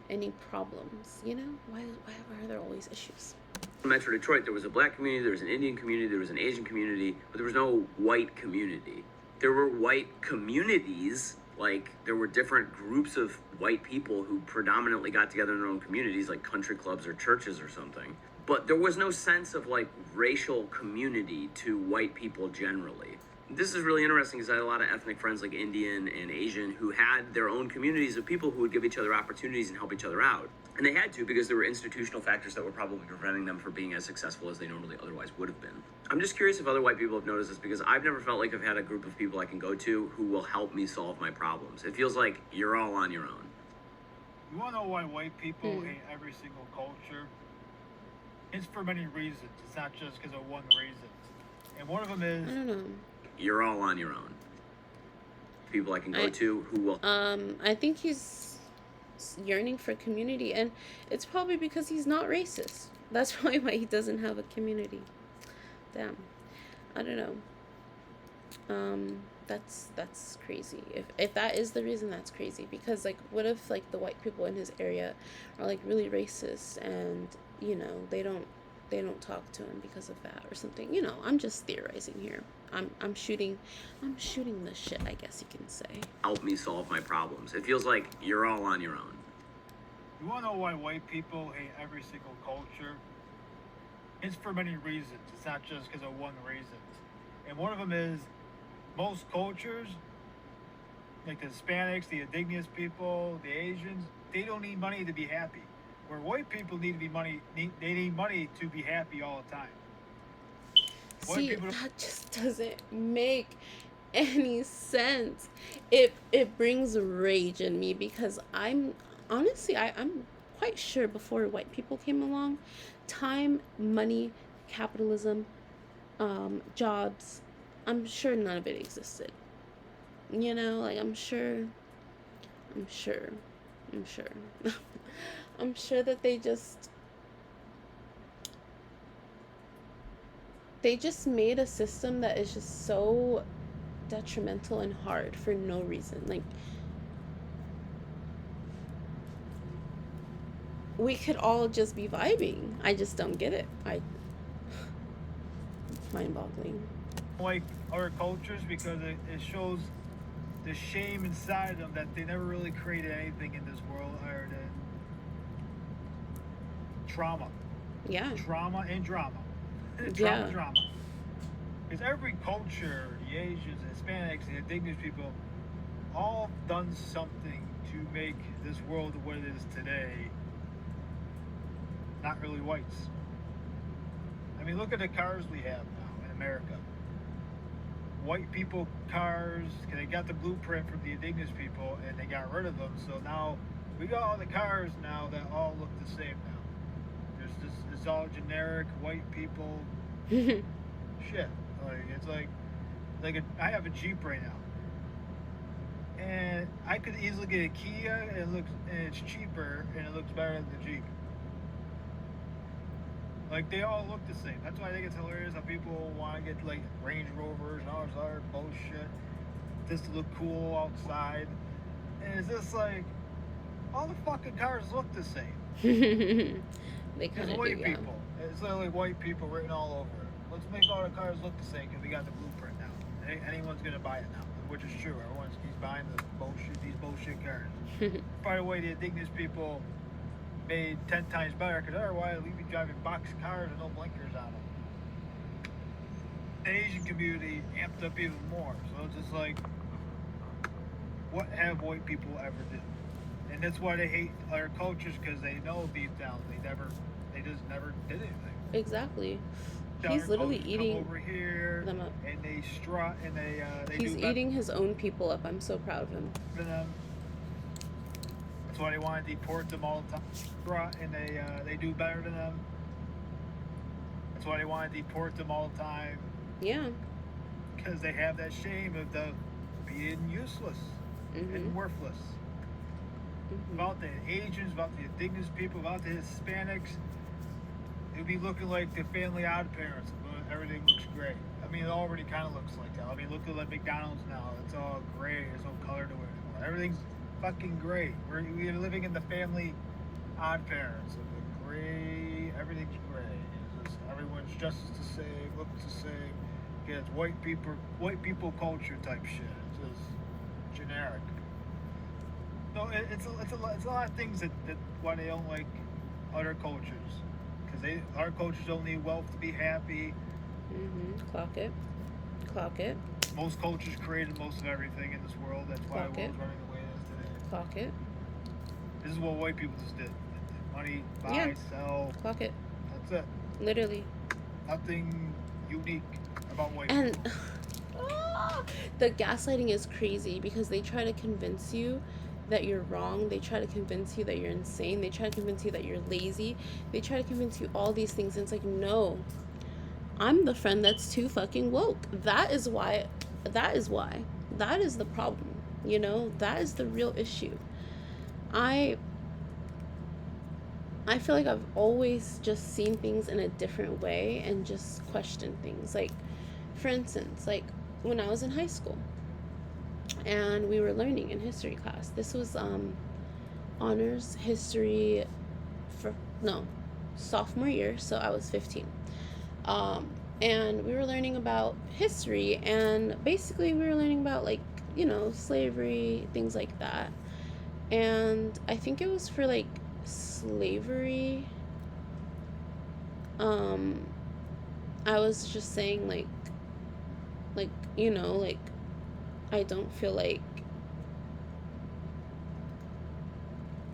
any problems, you know? Why are there always issues? In Metro Detroit, there was a black community, there was an Indian community, there was an Asian community, but there was no white community. There were white communities, like there were different groups of white people who predominantly got together in their own communities, like country clubs or churches or something. But there was no sense of like racial community to white people generally. This is really interesting because I had a lot of ethnic friends like Indian and Asian who had their own communities of people who would give each other opportunities and help each other out. And they had to, because there were institutional factors that were probably preventing them from being as successful as they normally otherwise would have been. I'm just curious if other white people have noticed this, because I've never felt like I've had a group of people I can go to who will help me solve my problems. It feels like you're all on your own. You want to know why white people hate every single culture? It's for many reasons. It's not just because of one reason. And one of them is... I don't know. You're all on your own. People I can go to who will... I think he's yearning for community, and it's probably because he's not racist. That's probably why he doesn't have a community. Damn. I don't know. That's crazy. If that is the reason, that's crazy. Because, like, what if, like, the white people in his area are, like, really racist, and, you know, they don't talk to him because of that or something. You know, I'm just theorizing here. I'm shooting the shit, I guess you can say. Help me solve my problems. It feels like you're all on your own. You want to know why white people hate every single culture? It's for many reasons. It's not just because of one reason. And one of them is, most cultures, like the Hispanics, the indigenous people, the Asians, they don't need money to be happy. Where white people need money to be happy all the time. See, that just doesn't make any sense. It brings rage in me, because I'm quite sure before white people came along, time, money, capitalism, jobs, I'm sure none of it existed. You know, like I'm sure I'm sure I'm sure I'm sure that they just made a system that is just so detrimental and hard for no reason. Like, we could all just be vibing. I just don't get it. Mind-boggling. Like other cultures because it shows the shame inside them that they never really created anything in this world other than trauma. Yeah. Trauma and drama. Yeah. Drama. Because every culture, the Asians, the Hispanics, the indigenous people, all done something to make this world what it is today not really whites. I mean, look at the cars we have now in America. White people cars, they got the blueprint from the indigenous people and they got rid of them. So now we got all the cars now that all look the same now. There's this, it's all generic white people shit. Like it's like I have a Jeep right now, and I could easily get a Kia and it's cheaper and it looks better than the Jeep. Like they all look the same. That's why I think it's hilarious how people want to get like Range Rovers and all this other bullshit just to look cool outside. And it's just like all the fucking cars look the same. They kind of do, white yeah. people. It's literally white people written all over it. Let's make all the cars look the same because we got the blueprint now. Anyone's gonna buy it now, which is true. He's buying these bullshit cars. By the way, the indigenous people made 10 times better because otherwise we'd be driving box cars with no blinkers on them. The Asian community amped up even more. So it's just like, what have white people ever did? And that's why they hate other cultures because they know deep down they just never did anything. Exactly. The He's other literally cultures eating come over here them up. and they strut and they He's do eating his own people up. I'm so proud of him. them. That's why they want to deport them all the time. Strut and they do better than them. That's why they want to deport them all the time. Yeah. Because they have that shame of the being useless and worthless. About the Asians, about the indigenous people, about the Hispanics, it would be looking like the Family Odd Parents. Everything looks great. I mean, it already kind of looks like that. I mean, look at like McDonald's now. It's all gray. There's no color to it anymore. Everything's fucking great. We're living in the Family Odd Parents. Of the gray, everything's gray. Everyone's just the same, looks the same. Yeah, it's white people culture type shit. It's just generic. No, it's a lot of things that why they don't like other cultures, because our cultures don't need wealth to be happy. Clock it. Most cultures created most of everything in this world. That's why the world's running the way it is today. Clock it. This is what white people just did. Money, buy, sell. Clock it. That's it. Literally. Nothing unique about white And people. the gaslighting is crazy because they try to convince you that you're wrong. They try to convince you that you're insane. They try to convince you that you're lazy. They try to convince you all these things. And it's like, no, I'm the friend that's too fucking woke. That is why. That is the problem. You know, that is the real issue. I feel like I've always just seen things in a different way and just questioned things. Like, for instance, like when I was in high school and we were learning in history class. This was honors history sophomore year, so I was 15. And we were learning about history, and basically we were learning about, like, you know, slavery, things like that. And I think it was for like slavery. I was just saying like you know, like I don't feel like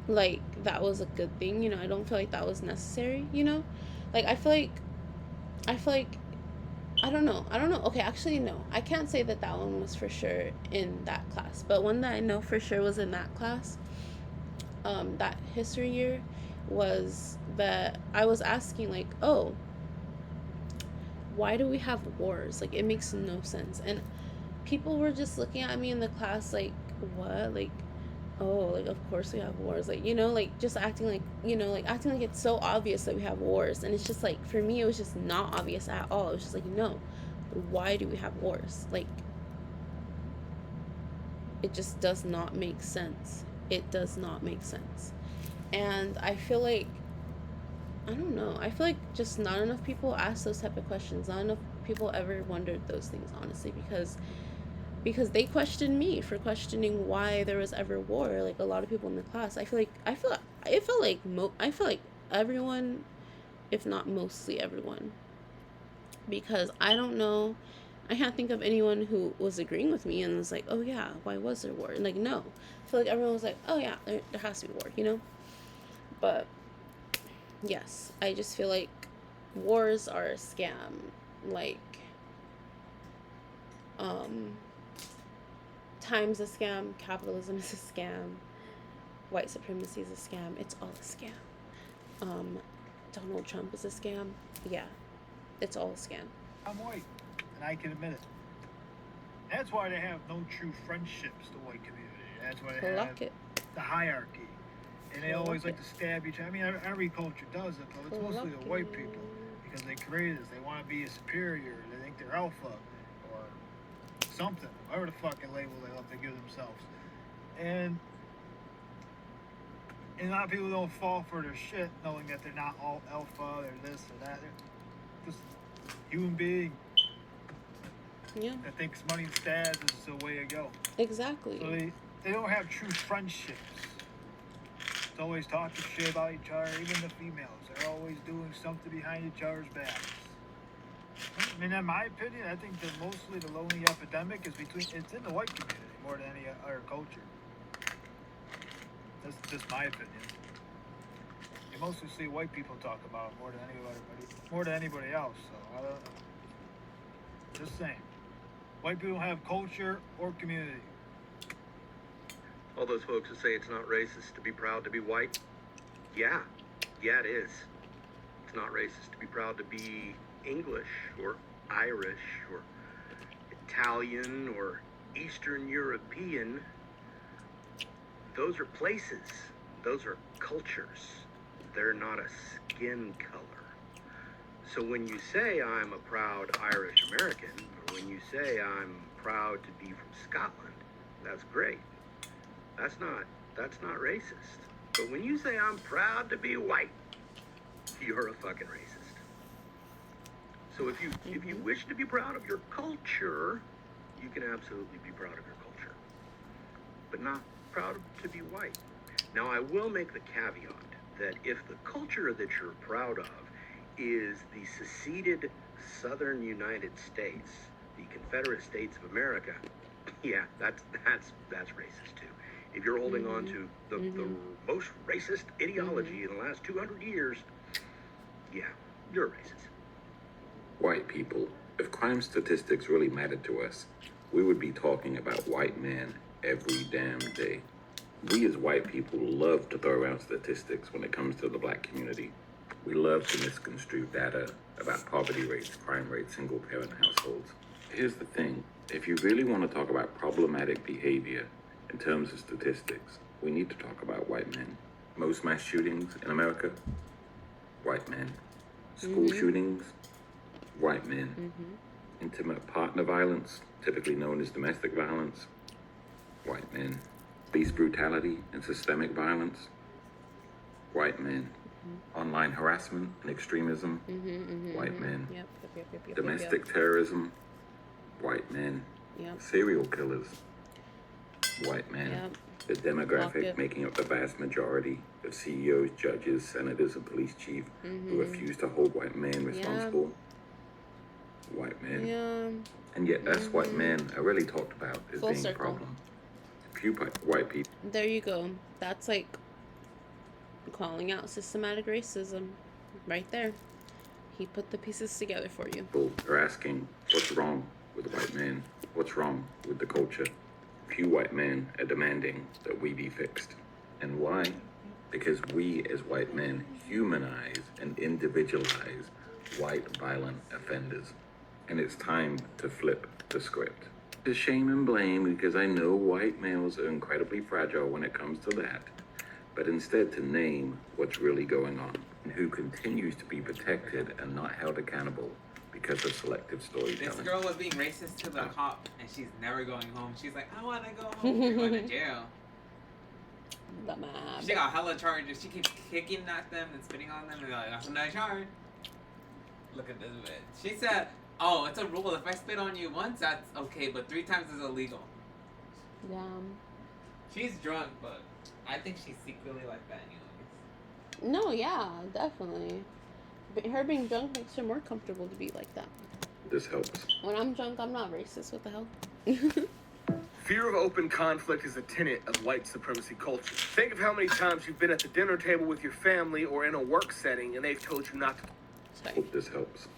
that was a good thing, you know. I don't feel like that was necessary, you know. Like I feel like I don't know. Okay, actually no. I can't say that one was for sure in that class, but one that I know for sure was in that class, that history year, was that I was asking like, oh, why do we have wars? Like, it makes no sense. And people were just looking at me in the class like, what? Like, oh, like, of course we have wars. Like, like, just acting like, like, acting like it's so obvious that we have wars. And it's just like, for me, it was just not obvious at all. It was just like, no, why do we have wars? Like, it just does not make sense. It does not make sense. And I feel like, I don't know, I feel like just not enough people ask those type of questions. Not enough people ever wondered those things, honestly, because they questioned me for questioning why there was ever war. Like, a lot of people in the class, I feel like everyone, if not mostly everyone, because I don't know, I can't think of anyone who was agreeing with me and was like, oh yeah, why was there war? And like, no, I feel like everyone was like, oh yeah, there has to be war, But yes, I just feel like wars are a scam. Like, time's a scam, capitalism is a scam, white supremacy is a scam. It's all a scam. Donald Trump is a scam. Yeah, it's all a scam. I'm white, and I can admit it. That's why they have no true friendships, the white community. That's why they have the hierarchy. And they always like to stab each other. I mean, every culture does it, but it's mostly the white people. Because they created this. They want to be a superior. They think they're alpha. Or something. Whatever the fucking label they love to give themselves. And a lot of people don't fall for their shit, knowing that they're not all alpha, they're this or that. They're just human being. Yeah. That thinks money and status is the way to go. Exactly. So they don't have true friendships. It's always talking shit about each other, even the females. They're always doing something behind each other's backs. I mean, in my opinion, I think that mostly the lonely epidemic is it's in the white community more than any other culture. That's just my opinion. You mostly see white people talk about it more than anybody else. So I don't know. Just saying. White people don't have culture or community. All those folks who say it's not racist to be proud to be white. Yeah, it is. It's not racist to be proud to be English or Irish or Italian or Eastern European. Those are places. Those are cultures. They're not a skin color. So when you say I'm a proud Irish American, or when you say I'm proud to be from Scotland, that's great. That's not racist. But when you say I'm proud to be white, you're a fucking racist. So if you wish to be proud of your culture, you can absolutely be proud of your culture. But not proud to be white. Now I will make the caveat that if the culture that you're proud of is the seceded Southern United States, the Confederate States of America, yeah, that's racist too. If you're holding on to the most racist ideology in the last 200 years, yeah, you're a racist. White people, if crime statistics really mattered to us, we would be talking about white men every damn day. We as white people love to throw around statistics when it comes to the black community. We love to misconstrue data about poverty rates, crime rates, single-parent households. Here's the thing. If you really want to talk about problematic behavior in terms of statistics, we need to talk about white men. Most mass shootings in America, white men. School shootings, white men. Intimate partner violence, typically known as domestic violence, white men. Police brutality and systemic violence, white men. Online harassment and extremism, white men. Domestic terrorism, white men. Serial killers, white men. The demographic making up the vast majority of CEOs, judges, senators, and police chiefs who refuse to hold white men responsible, white men. And yet us white men are really talked about as being a problem. Few white people. There you go. That's like calling out systematic racism right there. He put the pieces together for you. People are asking, what's wrong with white men? What's wrong with the culture? Few white men are demanding that we be fixed. And why? Because we as white men humanize and individualize white violent offenders. And it's time to flip the script. to shame and blame because I know white males are incredibly fragile when it comes to that, but instead to name what's really going on and who continues to be protected and not held accountable because of selective This storytelling. girl was being racist to the cop, and she's never going home. She's like, I want to go home. You're going to jail. She got hella charges. She keeps kicking at them and spitting on them, and they're like, that's another charge. Look at this bitch. She said, oh, it's a rule. If I spit on you once, that's okay, but 3 times is illegal. Damn. She's drunk, but I think she's secretly like that anyways. No, yeah, definitely. But her being drunk makes her more comfortable to be like that. This helps. When I'm drunk, I'm not racist. What the hell? Fear of open conflict is a tenet of white supremacy culture. Think of how many times you've been at the dinner table with your family or in a work setting and they've told you not to. Sorry. Hope this helps.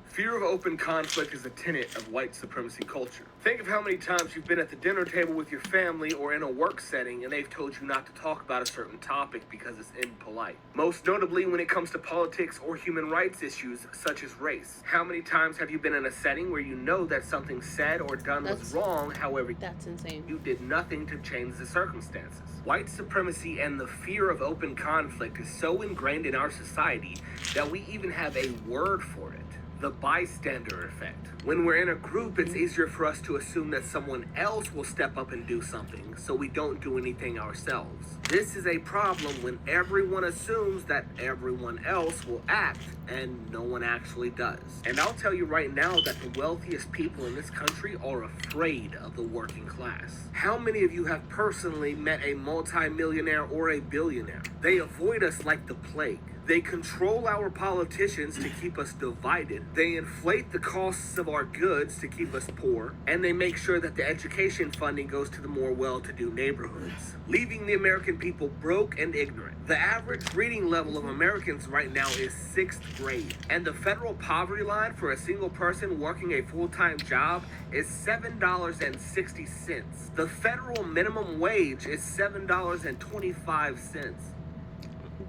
Fear of open conflict is a tenet of white supremacy culture. Think of how many times you've been at the dinner table with your family or in a work setting and they've told you not to talk about a certain topic because it's impolite. Most notably when it comes to politics or human rights issues such as race. How many times have you been in a setting where you know that something said or done was wrong, however, That's insane. you did nothing to change the circumstances? White supremacy and the fear of open conflict is so ingrained in our society that we even have a word for it. The bystander effect. When we're in a group, it's easier for us to assume that someone else will step up and do something, so we don't do anything ourselves. This is a problem when everyone assumes that everyone else will act, and no one actually does. And I'll tell you right now that the wealthiest people in this country are afraid of the working class. How many of you have personally met a multi-millionaire or a billionaire? They avoid us like the plague. They control our politicians to keep us divided. They inflate the costs of our goods to keep us poor. And they make sure that the education funding goes to the more well-to-do neighborhoods, leaving the American people broke and ignorant. The average reading level of Americans right now is 6th grade. And the federal poverty line for a single person working a full-time job is $7.60. The federal minimum wage is $7.25.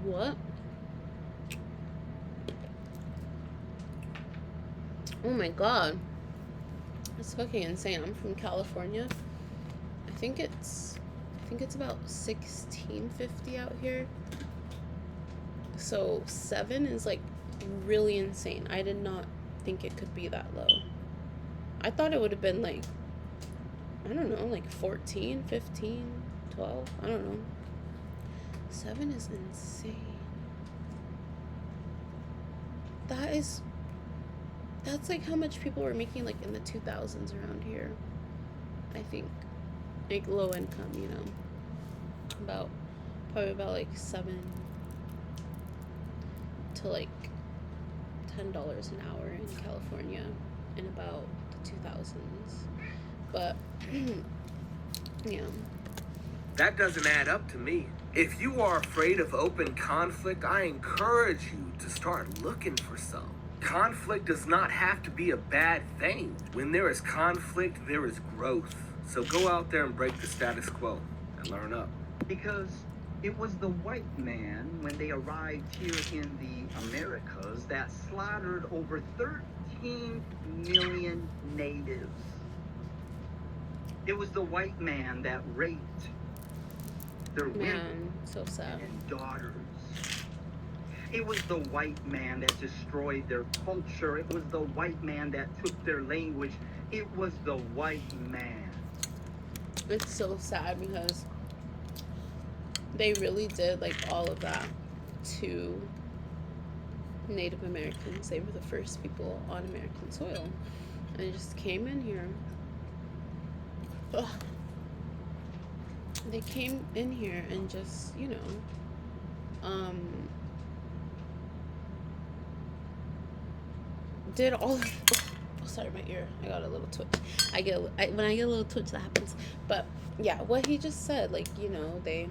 What? Oh my god. It's fucking insane. I'm from California. I think it's about $16.50 out here. So 7 is like really insane. I did not think it could be that low. I thought it would have been like, I don't know, like 14, 15, 12. I don't know. 7 is insane. That's like how much people were making like in the 2000s around here. I think, like low income, you know, probably about like $7 to like $10 an hour in California in about the 2000s. But yeah, that doesn't add up to me. If you are afraid of open conflict, I encourage you to start looking for some. Conflict does not have to be a bad thing. When there is conflict, there is growth. So go out there and break the status quo and learn up. Because it was the white man, when they arrived here in the Americas, that slaughtered over 13 million natives. It was the white man that raped their women man, so sad. and daughters. It was the white man that destroyed their culture. It was the white man that took their language. It was the white man. It's so sad because they really did like all of that to Native Americans. They were the first people on American soil, and they just came in here. Ugh. They came in here and just, you know, did all of, oh, sorry, my ear, I got a little twitch. When I get a little twitch, that happens. But yeah, what he just said, like, you know, they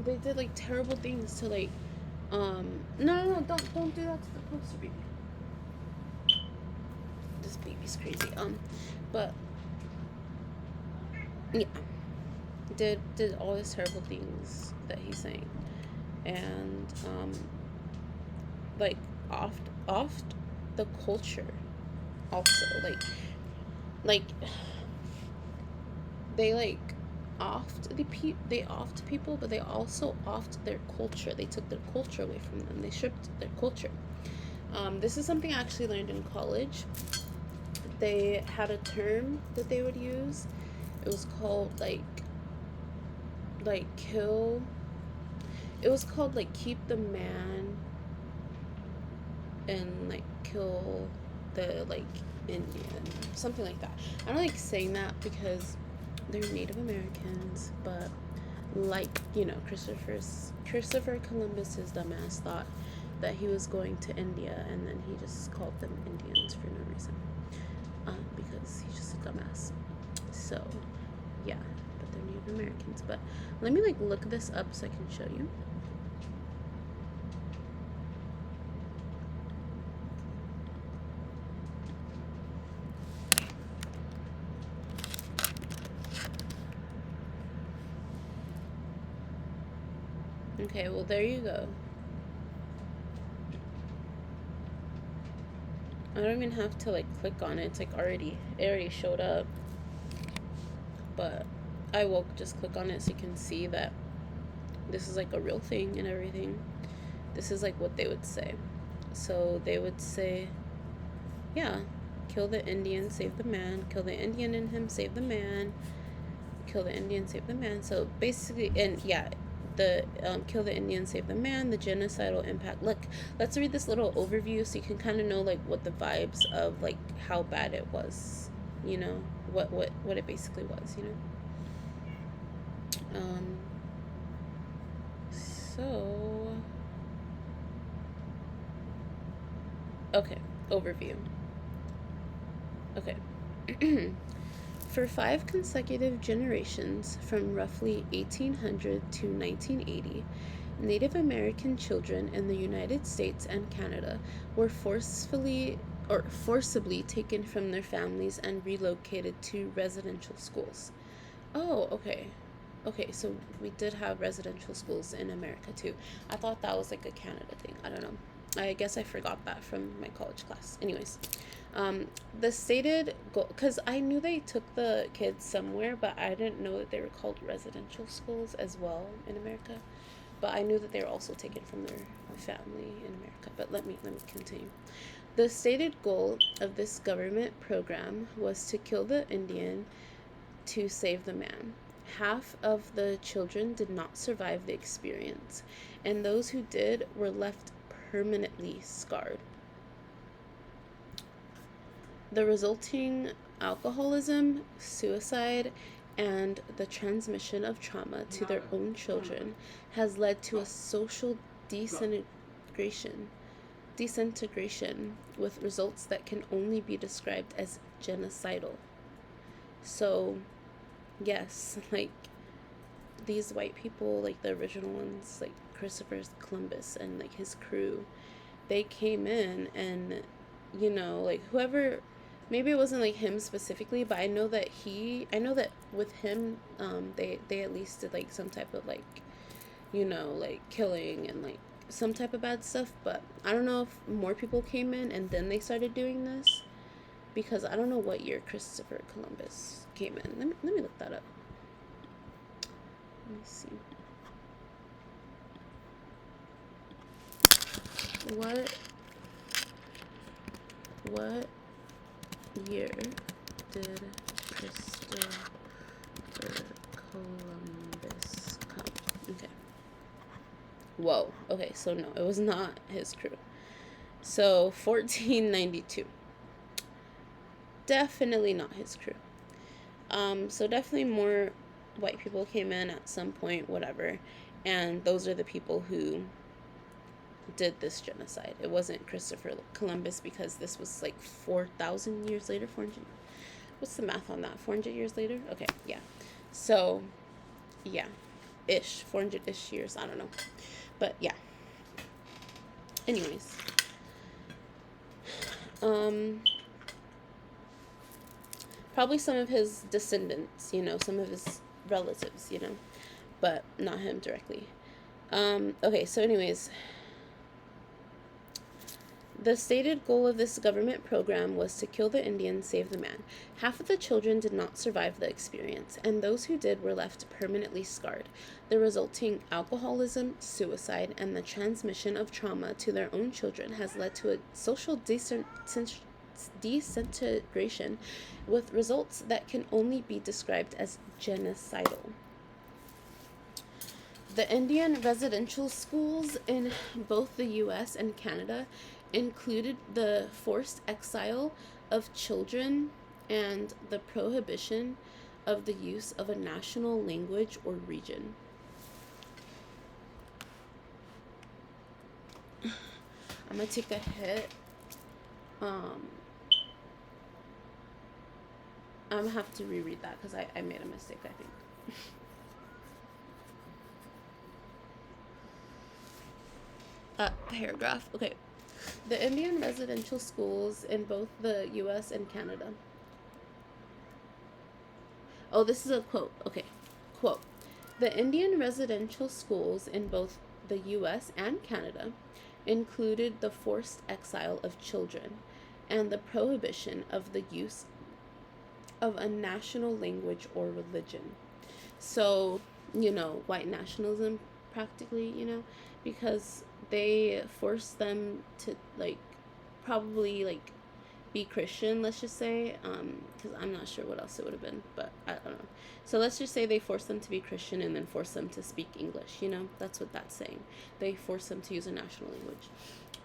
did like terrible things to like, no, don't do that to the poster baby. This baby's crazy. But yeah, did all these terrible things that he's saying, and like off the culture also like they offed people, but they also offed their culture. They took their culture away from them. They stripped their culture. This is something I actually learned in college. They had a term that they would use. It was called kill. It was called keep the man and kill the Indian, something like that. I don't like saying that because they're Native Americans, but Christopher Columbus's dumbass thought that he was going to India, and then he just called them Indians for no reason, because he's just a dumbass. So yeah, but they're Native Americans. But let me look this up so I can show you. Okay, well, there you go. I don't even have to click on it. It's it already showed up. But I will just click on it so you can see that this is a real thing and everything. This is what they would say. So they would say, yeah, kill the Indian, save the man. Kill the Indian in him, save the man. Kill the Indian, save the man. So basically, and yeah, the kill the Indian, save the man, the genocidal impact. Look, let's read this little overview so you can kind of know what the vibes of how bad it was, what it basically was, so okay, overview. Okay. For 5 consecutive generations, from roughly 1800 to 1980, Native American children in the United States and Canada were forcibly taken from their families and relocated to residential schools. Oh, okay. Okay, so we did have residential schools in America too. I thought that was a Canada thing. I don't know. I guess I forgot that from my college class. Anyways, the stated goal, because I knew they took the kids somewhere, but I didn't know that they were called residential schools as well in America. But I knew that they were also taken from their family in America. But let me continue. The stated goal of this government program was to kill the Indian to save the man. Half of the children did not survive the experience, and those who did were left permanently scarred. The resulting alcoholism, suicide, and the transmission of trauma to their own children has led to a social disintegration with results that can only be described as genocidal. So, yes, these white people, the original ones, Christopher Columbus and his crew, they came in and, whoever, maybe it wasn't him specifically, but I know that with him, they at least did some type of killing and some type of bad stuff. But I don't know if more people came in and then they started doing this, because I don't know what year Christopher Columbus came in. Let me look that up. Let me see. What year did Christopher Columbus come? Okay. Whoa. Okay, so no, it was not his crew. So 1492. Definitely not his crew. So definitely more white people came in at some point, whatever, and those are the people who did this genocide. It wasn't Christopher Columbus, because this was 4,000 years later. 400. What's the math on that? 400 years later? Okay, yeah. So, yeah, 400-ish years. I don't know, but yeah. Anyways, probably some of his descendants, some of his relatives, but not him directly. Okay, so anyways, The stated goal of this government program was to kill the Indian, save the man. Half of the children did not survive the experience, and those who did were left permanently scarred. The resulting alcoholism, suicide, and the transmission of trauma to their own children has led to a social disintegration with results that can only be described as genocidal. The Indian residential schools in both the US and Canada included the forced exile of children and the prohibition of the use of a national language or region. I'm gonna take a hit. I'm gonna have to reread that because I made a mistake, I think. Paragraph. Okay. The Indian residential schools in both the US and Canada. Oh, this is a quote. Okay. Quote. The Indian residential schools in both the US and Canada included the forced exile of children and the prohibition of the use of a national language or religion. So, white nationalism practically, because they forced them to probably be Christian, let's just say, because I'm not sure what else it would have been, but I don't know. So let's just say they forced them to be Christian and then forced them to speak English, that's what that's saying. They forced them to use a national language.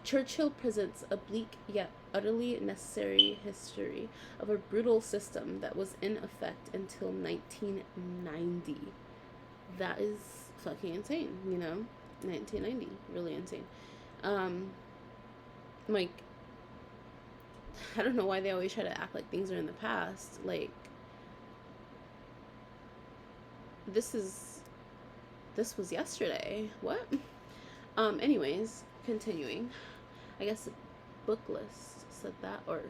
Churchill presents a bleak yet utterly necessary history of a brutal system that was in effect until 1990. That is fucking insane, 1990, really insane. I don't know why they always try to act like things are in the past. This was yesterday. What? Anyways, continuing. I guess the book list said that, or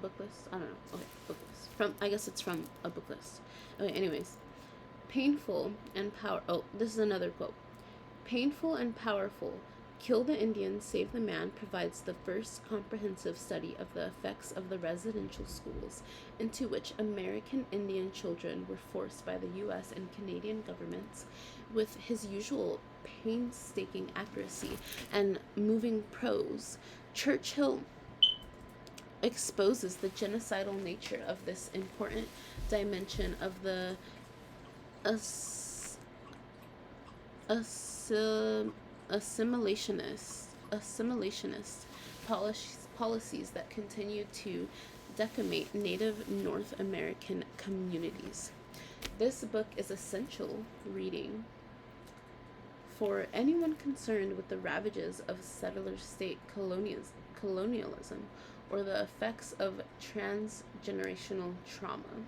book list? I don't know. Okay, book list. I guess it's from a book list. Okay, anyways. Painful and this is another quote. Painful and powerful. Kill the Indian, Save the Man provides the first comprehensive study of the effects of the residential schools into which American Indian children were forced by the US and Canadian governments. With his usual painstaking accuracy and moving prose, Churchill exposes the genocidal nature of this important dimension of the assimilationist policies that continue to decimate Native North American communities. This book is essential reading for anyone concerned with the ravages of settler state colonialism or the effects of transgenerational trauma.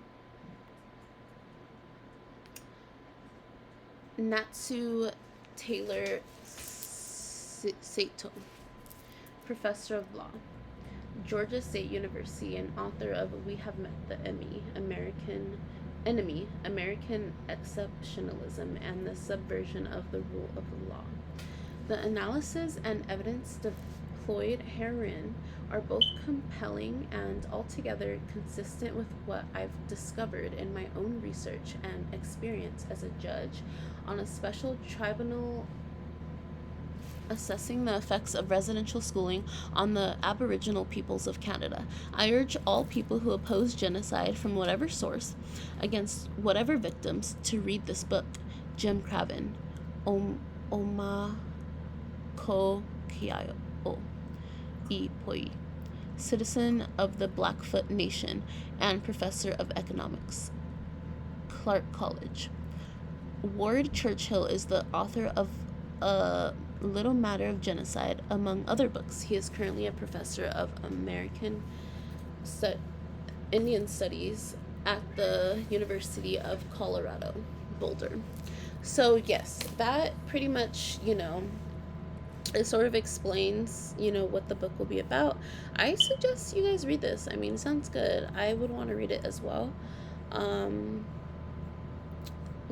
Natsu Taylor Sato, professor of law, Georgia State University, and author of We Have Met the American Exceptionalism and the Subversion of the Rule of Law. The analysis and evidence deployed herein are both compelling and altogether consistent with what I've discovered in my own research and experience as a judge on a special tribunal assessing the effects of residential schooling on the Aboriginal peoples of Canada. I urge all people who oppose genocide from whatever source, against whatever victims, to read this book. Jim Craven, Oma Ko Kiao Ipoi, citizen of the Blackfoot Nation and professor of economics, Clark College. Ward Churchill is the author of A Little Matter of Genocide, among other books. He is currently a professor of Indian Studies at the University of Colorado, Boulder. So yes, that pretty much, it sort of explains, what the book will be about. I suggest you guys read this. I mean, it sounds good. I would want to read it as well.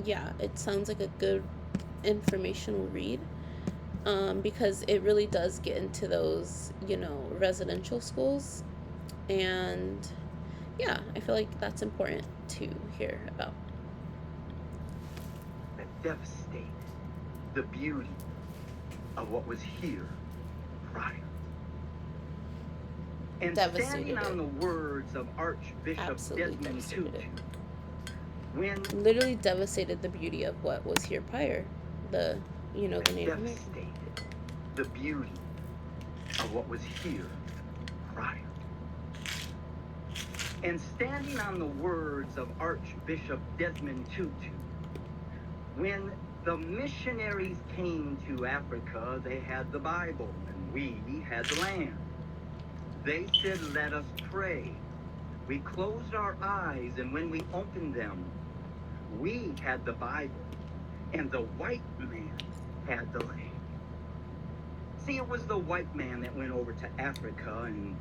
Yeah, it sounds like a good informational read. because it really does get into those, residential schools. And yeah, I feel like that's important to hear about. That devastated the beauty of what was here prior. And Devastated standing on it. the words of Archbishop Absolutely Desmond devastated Tutu, it. when Literally devastated the beauty of what was here prior. The Native American. devastated the beauty of what was here prior. And standing on the words of Archbishop Desmond Tutu, when the missionaries came to Africa, they had the Bible and we had the land. They said, let us pray. We closed our eyes, and when we opened them, we had the Bible, and the white man had the land. See, it was the white man that went over to Africa and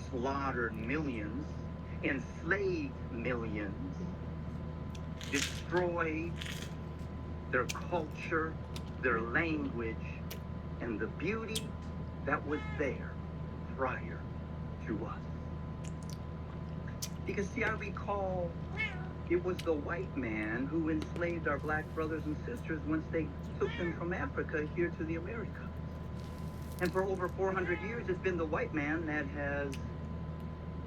slaughtered millions, enslaved millions, destroyed their culture, their language, and the beauty that was there prior to us. Because see, I recall it was the white man who enslaved our black brothers and sisters once they took them from Africa here to the Americas. And for over 400 years, it's been the white man that has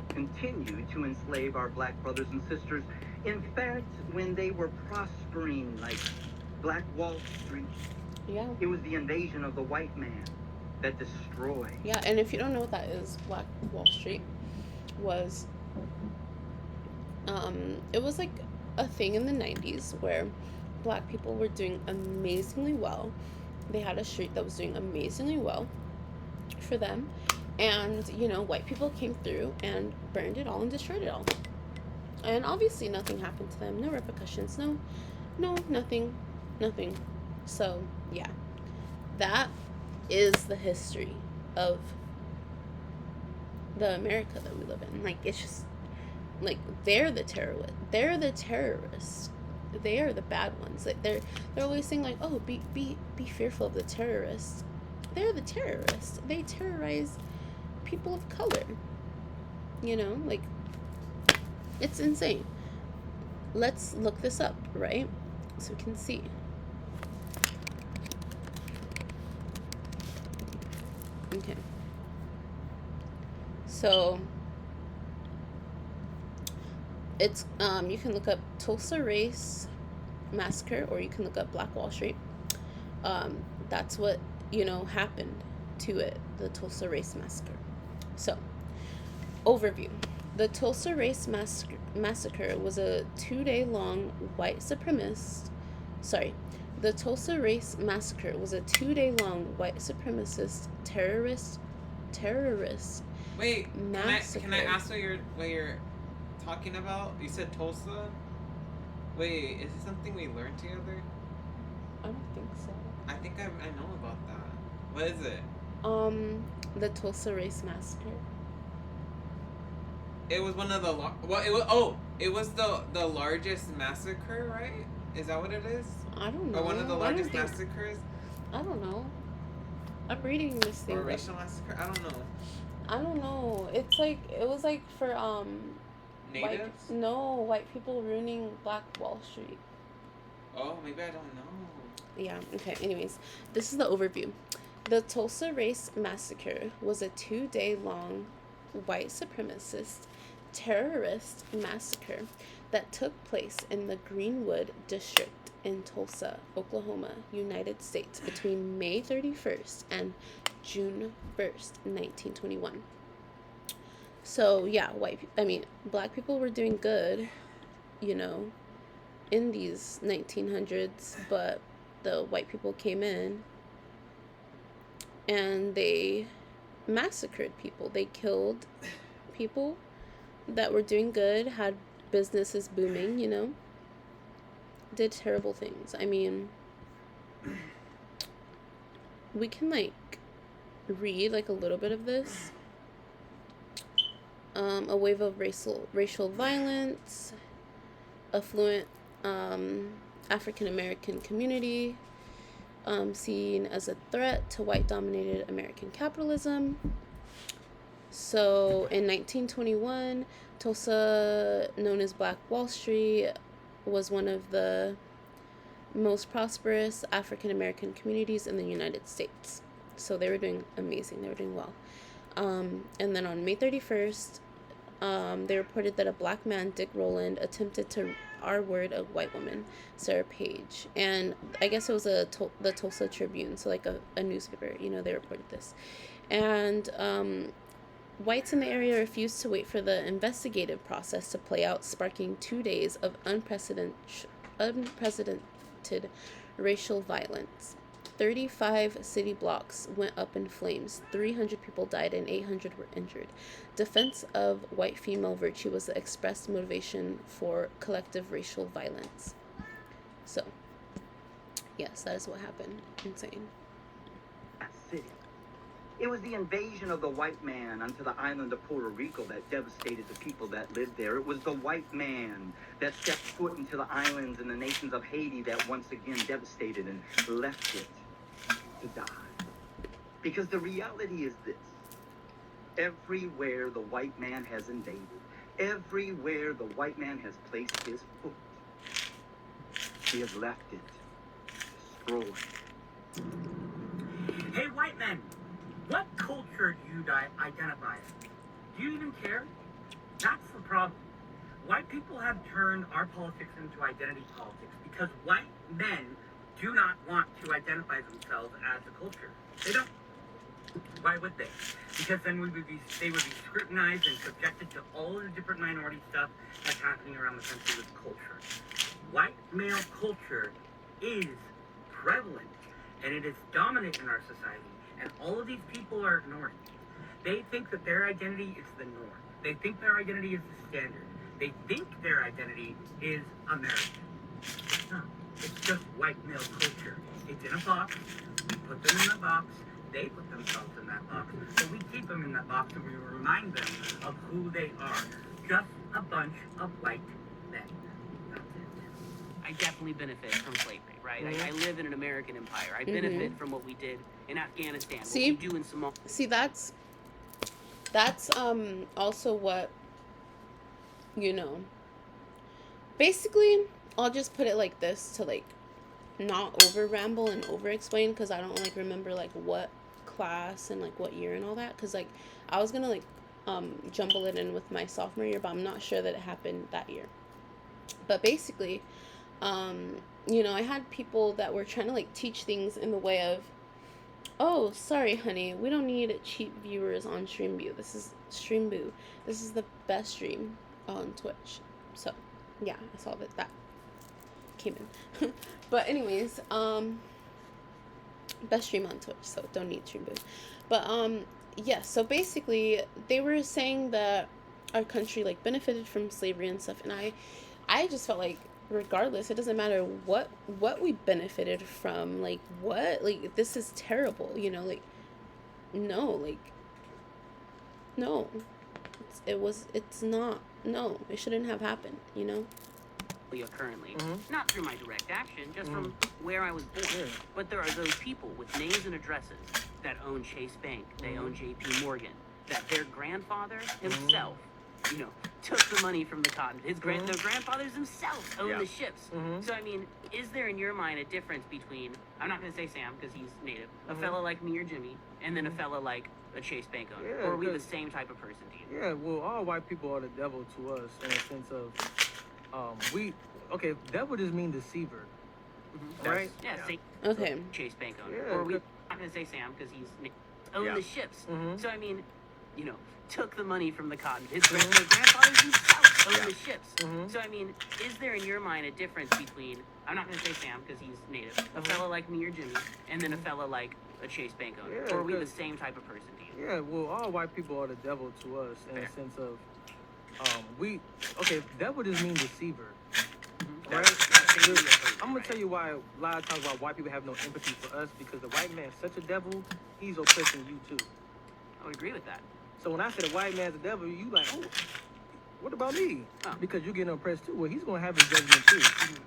continued to enslave our black brothers and sisters. In fact, when they were prospering like Black Wall Street, Yeah. it was the invasion of the white man that destroyed. Yeah, and if you don't know what that is, Black Wall Street was, it was like a thing in the 90s where black people were doing amazingly well. They had a street that was doing amazingly well for them. And, white people came through and burned it all and destroyed it all. And obviously nothing happened to them. No repercussions. No, nothing. So, yeah. That is the history of the America that we live in. Like, it's just, like, they're the terrorists. They're the terrorists. They are the bad ones. Like, they're always saying, like, oh, be fearful of the terrorists. They're the terrorists. They terrorize people of color. Like, it's insane. Let's look this up, right? So we can see. Okay. So it's you can look up Tulsa Race Massacre, or you can look up Black Wall Street. That's what happened to it, the Tulsa Race Massacre. So, overview. The Tulsa Race Massacre was a 2-day-long white supremacist. The Tulsa Race Massacre was a 2-day-long white supremacist terrorist Wait, massacre. Can I ask what you're talking about? You said Tulsa? Wait, is it something we learned together? I don't think so. I think I know about that. What is it? The Tulsa Race Massacre. It was one of the it was the largest massacre, right? Is that what it is? I don't know. Or one of the largest massacres? I don't know. I'm reading this thing. Or racial massacre? I don't know. I don't know. It's like, it was like for Natives? white people ruining Black Wall Street. Oh, maybe I don't know. Yeah, okay. Anyways, this is the overview. The Tulsa Race Massacre was a 2-day-long white supremacist terrorist massacre that took place in the Greenwood District in Tulsa, Oklahoma, United States between May 31st and June 1st, 1921. So, yeah, black people were doing good, in these 1900s, but the white people came in and they massacred people. They killed people that were doing good, had businesses booming, did terrible things. I mean, we can read a little bit of this. A wave of racial violence, affluent African American community seen as a threat to white-dominated American capitalism. So in 1921, Tulsa, known as Black Wall Street, was one of the most prosperous African American communities in the United States. So they were doing amazing. They were doing well. And then on May 31st, they reported that a black man, Dick Rowland, attempted to R-word a white woman, Sarah Page. And I guess it was the Tulsa Tribune, so like a newspaper, you know, they reported this. And whites in the area refused to wait for the investigative process to play out, sparking 2 days of unprecedented racial violence. 35 city blocks went up in flames. 300 people died and 800 were injured. Defense of white female virtue was the expressed motivation for collective racial violence. So, yes, that is what happened. Insane. City. It was the invasion of the white man onto the island of Puerto Rico that devastated the people that lived there. It was the white man that stepped foot into the islands and the nations of Haiti that once again devastated and left it to die. Because the reality is this: everywhere the white man has invaded, everywhere the white man has placed his foot, he has left it destroyed. Hey, white men, what culture do you identify as? Do you even care? That's the problem. White people have turned our politics into identity politics because white men do not want to identify themselves as a culture. They don't. Why would they? Because then they would be scrutinized and subjected to all of the different minority stuff that's happening around the country with culture. White male culture is prevalent and it is dominant in our society, and all of these people are ignoring it. They think that their identity is the norm. They think their identity is the standard. They think their identity is American. It's not. It's just white male culture. It's in a box. We put them in the box. They put themselves in that box. So we keep them in that box and we remind them of who they are. Just a bunch of white men. That's it. I definitely benefit from slavery, right? I live in an American empire. I benefit from what we did in Afghanistan. See? What we do in Somalia. See, that's also what, you know, basically, I'll just put it like this to like not over ramble and over explain, because I don't like remember like what class and like what year and all that, because like I was gonna like jumble it in with my sophomore year, but I'm not sure that it happened that year. But basically, you know, I had people that were trying to like teach things in the way of, oh, sorry, honey, we don't need cheap viewers on Streamboo. This is Streamboo. This is the best stream on Twitch. So, yeah, I saw that came in. But anyways, best stream on Twitch, so don't need Streamboo. But yeah, so basically they were saying that our country like benefited from slavery and stuff, and I just felt like, regardless, it doesn't matter what we benefited from, like what, like this is terrible, you know, like no, like no, it's not, no, it shouldn't have happened, you know. Currently, not through my direct action, just from where I was born. But there are those people with names and addresses that own Chase Bank, they own JP Morgan, that their grandfather himself, you know, took the money from the cotton. Their grandfathers themselves own the ships. So I mean, is there in your mind a difference between, I'm not going to say Sam because he's native, a fella like me or Jimmy, and then a fella like a Chase Bank owner? Or are we the same type of person to you? Yeah, well, all white people are the devil to us in a sense of, devil just mean deceiver, right? Yeah, okay. Chase Bank owner. Or are we not going to say Sam because he's own the ships. So I mean, you know, took the money from the cotton. Their grandfathers themselves own the ships. So I mean, is there in your mind a difference between, I'm not going to say Sam because he's native, a fella like me or Jimmy, and then a fella like a Chase Bank owner? Or are we the same type of person to you? Yeah, well, all white people are the devil to us in a sense of, devil just mean deceiver. Right? I'm gonna tell you why a lot of times why white people have no empathy for us, because the white man's such a devil, he's oppressing you too. I would agree with that. So when I say the white man's a devil, you like, oh, What about me? Oh. Because you're getting oppressed too. Well, he's gonna have his judgment too.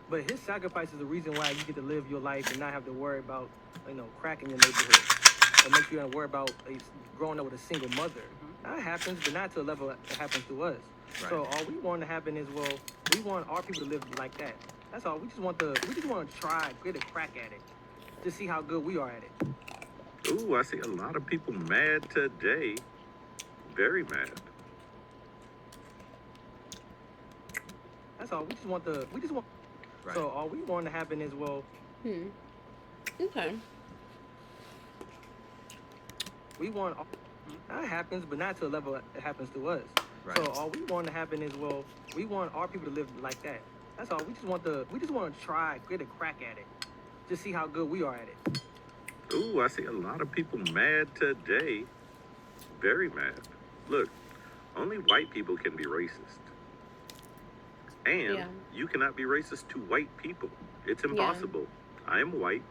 But his sacrifice is the reason why you get to live your life and not have to worry about, crack in your neighborhood, or make you have to worry about growing up with a single mother. That happens, but not to a level that happens to us. Right. So all we want to happen is, well, we want our people to live like that. That's all. We just want to try, get a crack at it, to see how good we are at it. Ooh, I see a lot of people mad today. Very mad. That's all. We just want. Right. So all we want to happen is, well, Okay. we want. That happens, but not to a level that happens to us. Right. So all we want to happen is, well, we want our people to live like that. That's all. We just want to try, get a crack at it, to see how good we are at it. Ooh, I see a lot of people mad today. Very mad. Look, only white people can be racist. And Yeah. you cannot be racist to white people. It's impossible. I am white.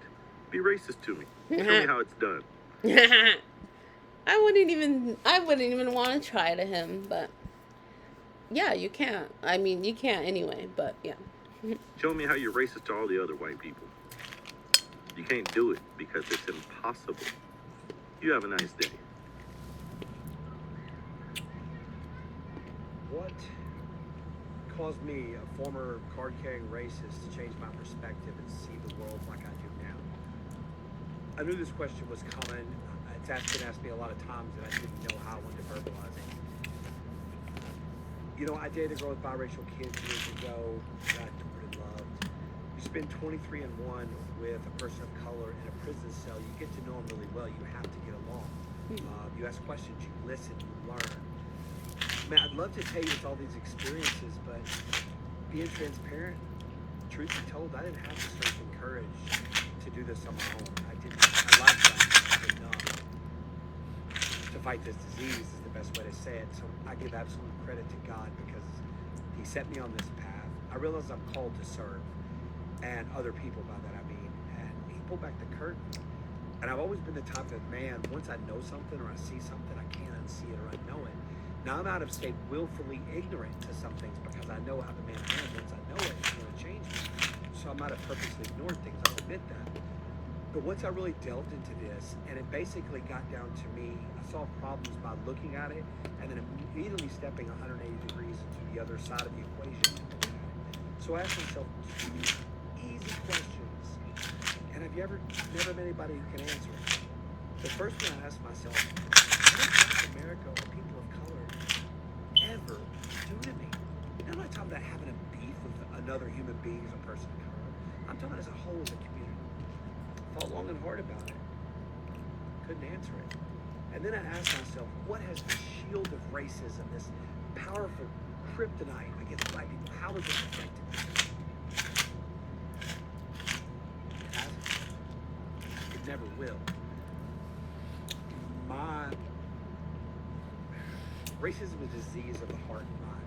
Be racist to me. Show me how it's done. I wouldn't even want to try to him, but yeah, you can't. I mean, you can't anyway, but yeah. Show me how you're racist to all the other white people. You can't do it because it's impossible. You have a nice day. What caused me, a former card-carrying racist, to change my perspective and see the world like I do now? I knew this question was coming. It's been asked me a lot of times, and I didn't know how I wanted to verbalize it. I dated a girl with biracial kids years ago that I adored and loved. You spend 23 and 1 with a person of color in a prison cell. You get to know them really well. You have to get along. You ask questions, you listen, you learn. Man, I'd love to tell you it's all these experiences, but being transparent, truth be told, I didn't have the strength and courage to do this on my own. I didn't. My lifestyle was enough to fight this disease is the best way to say it. So I give absolute credit to God because He set me on this path. I realize I'm called to serve, and other people by that I mean. And He pulled back the curtain. And I've always been the type of man, once I know something or I see something, I can't unsee it or unknow it. Now I'm out of state willfully ignorant to some things because I know how the man I am. Once I know it, it's going to change me. So I might have purposely ignored things, I'll admit that. But once I really delved into this, and it basically got down to me, I solved problems by looking at it and then immediately stepping 180 degrees into the other side of the equation. So I asked myself two easy questions. And have you never met anybody who can answer it? The first one I asked myself, what does Black America or people of color ever do to me? Now, I'm not talking about having a beef with another human being as a person of color. I'm talking as a whole, as a community. Thought long and hard about it. Couldn't answer it. And then I asked myself, what has the shield of racism, this powerful kryptonite against Black people, how has it affected me? It hasn't. It never will. Racism is a disease of the heart and mind.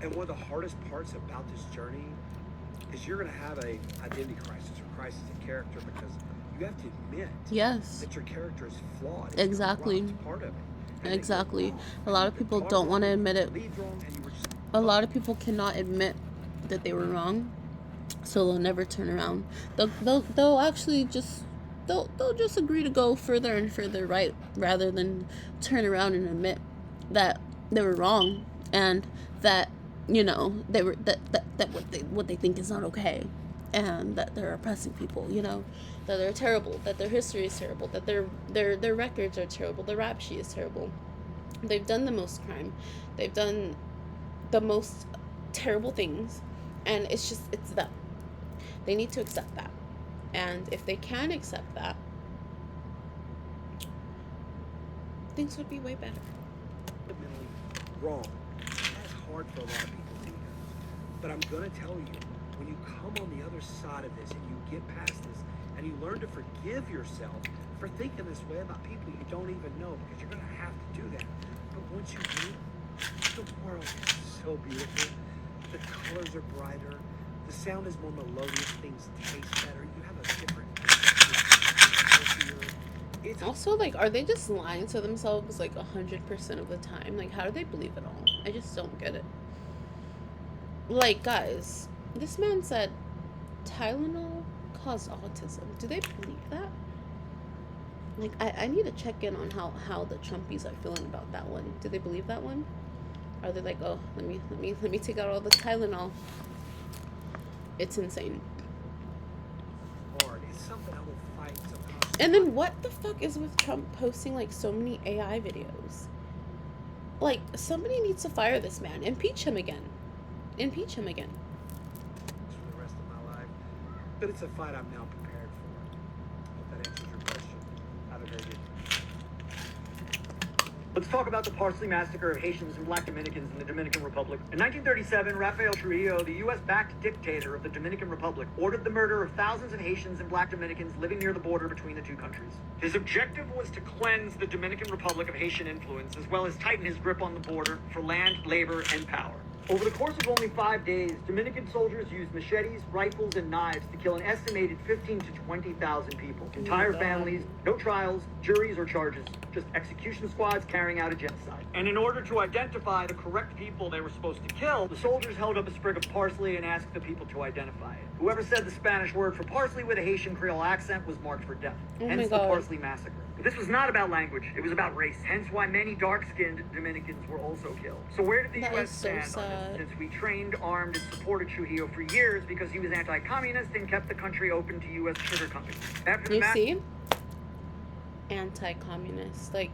And one of the hardest parts about this journey is you're going to have an identity crisis or crisis of character because you have to admit that your character is flawed. It's Exactly. corrupt, part of it. And Exactly. A lot of people don't want to admit it. A lot of people cannot admit that they were wrong, so they'll never turn around. They'll actually just they'll just agree to go further and further right rather than turn around and admit that they were wrong and that they were that what they think is not okay, and that they're oppressing people, that they're terrible, that their history is terrible, that their records are terrible, the rap sheet is terrible. They've done the most crime, they've done the most terrible things, and it's them. They need to accept that, and if they can accept that, things would be way better. Wrong. That's hard for a lot of people to do. But I'm going to tell you, when you come on the other side of this and you get past this and you learn to forgive yourself for thinking this way about people you don't even know, because you're going to have to do that. But once you do, the world is so beautiful. The colors are brighter. The sound is more melodious. Things taste better. You have a different healthier. It's Also, like, are they just lying to themselves like 100% of the time? Like, how do they believe it all? I just don't get it. Like, guys, this man said Tylenol caused autism. Do they believe that? Like, I need to check in on how the Trumpies are feeling about that one. Do they believe that one? Are they like, oh, let me take out all the Tylenol? It's insane. hard. It's something I will fight to And then what the fuck is with Trump posting like so many AI videos? Like, somebody needs to fire this man. Impeach him again. Impeach him again. for the rest of my life. But it's a fight I'm now prepared for. Hope that answers your question. Have a very good. Let's talk about the Parsley Massacre of Haitians and Black Dominicans in the Dominican Republic. In 1937, Rafael Trujillo, the U.S.-backed dictator of the Dominican Republic, ordered the murder of thousands of Haitians and Black Dominicans living near the border between the two countries. His objective was to cleanse the Dominican Republic of Haitian influence, as well as tighten his grip on the border for land, labor, and power. Over the course of only 5 days, Dominican soldiers used machetes, rifles, and knives to kill an estimated 15 to 20,000 people. Entire families, no trials, juries, or charges, just execution squads carrying out a genocide. And in order to identify the correct people they were supposed to kill, the soldiers held up a sprig of parsley and asked the people to identify it. Whoever said the Spanish word for parsley with a Haitian Creole accent was marked for death. Oh my Hence the God. Parsley Massacre. But this was not about language, it was about race. Hence why many dark-skinned Dominicans were also killed. So where did the That U.S. is so stand on sad. this? Since we trained, armed, and supported Trujillo for years because he was anti-communist and kept the country open to U.S. sugar companies. After the You mass- see? Anti-communist. Like,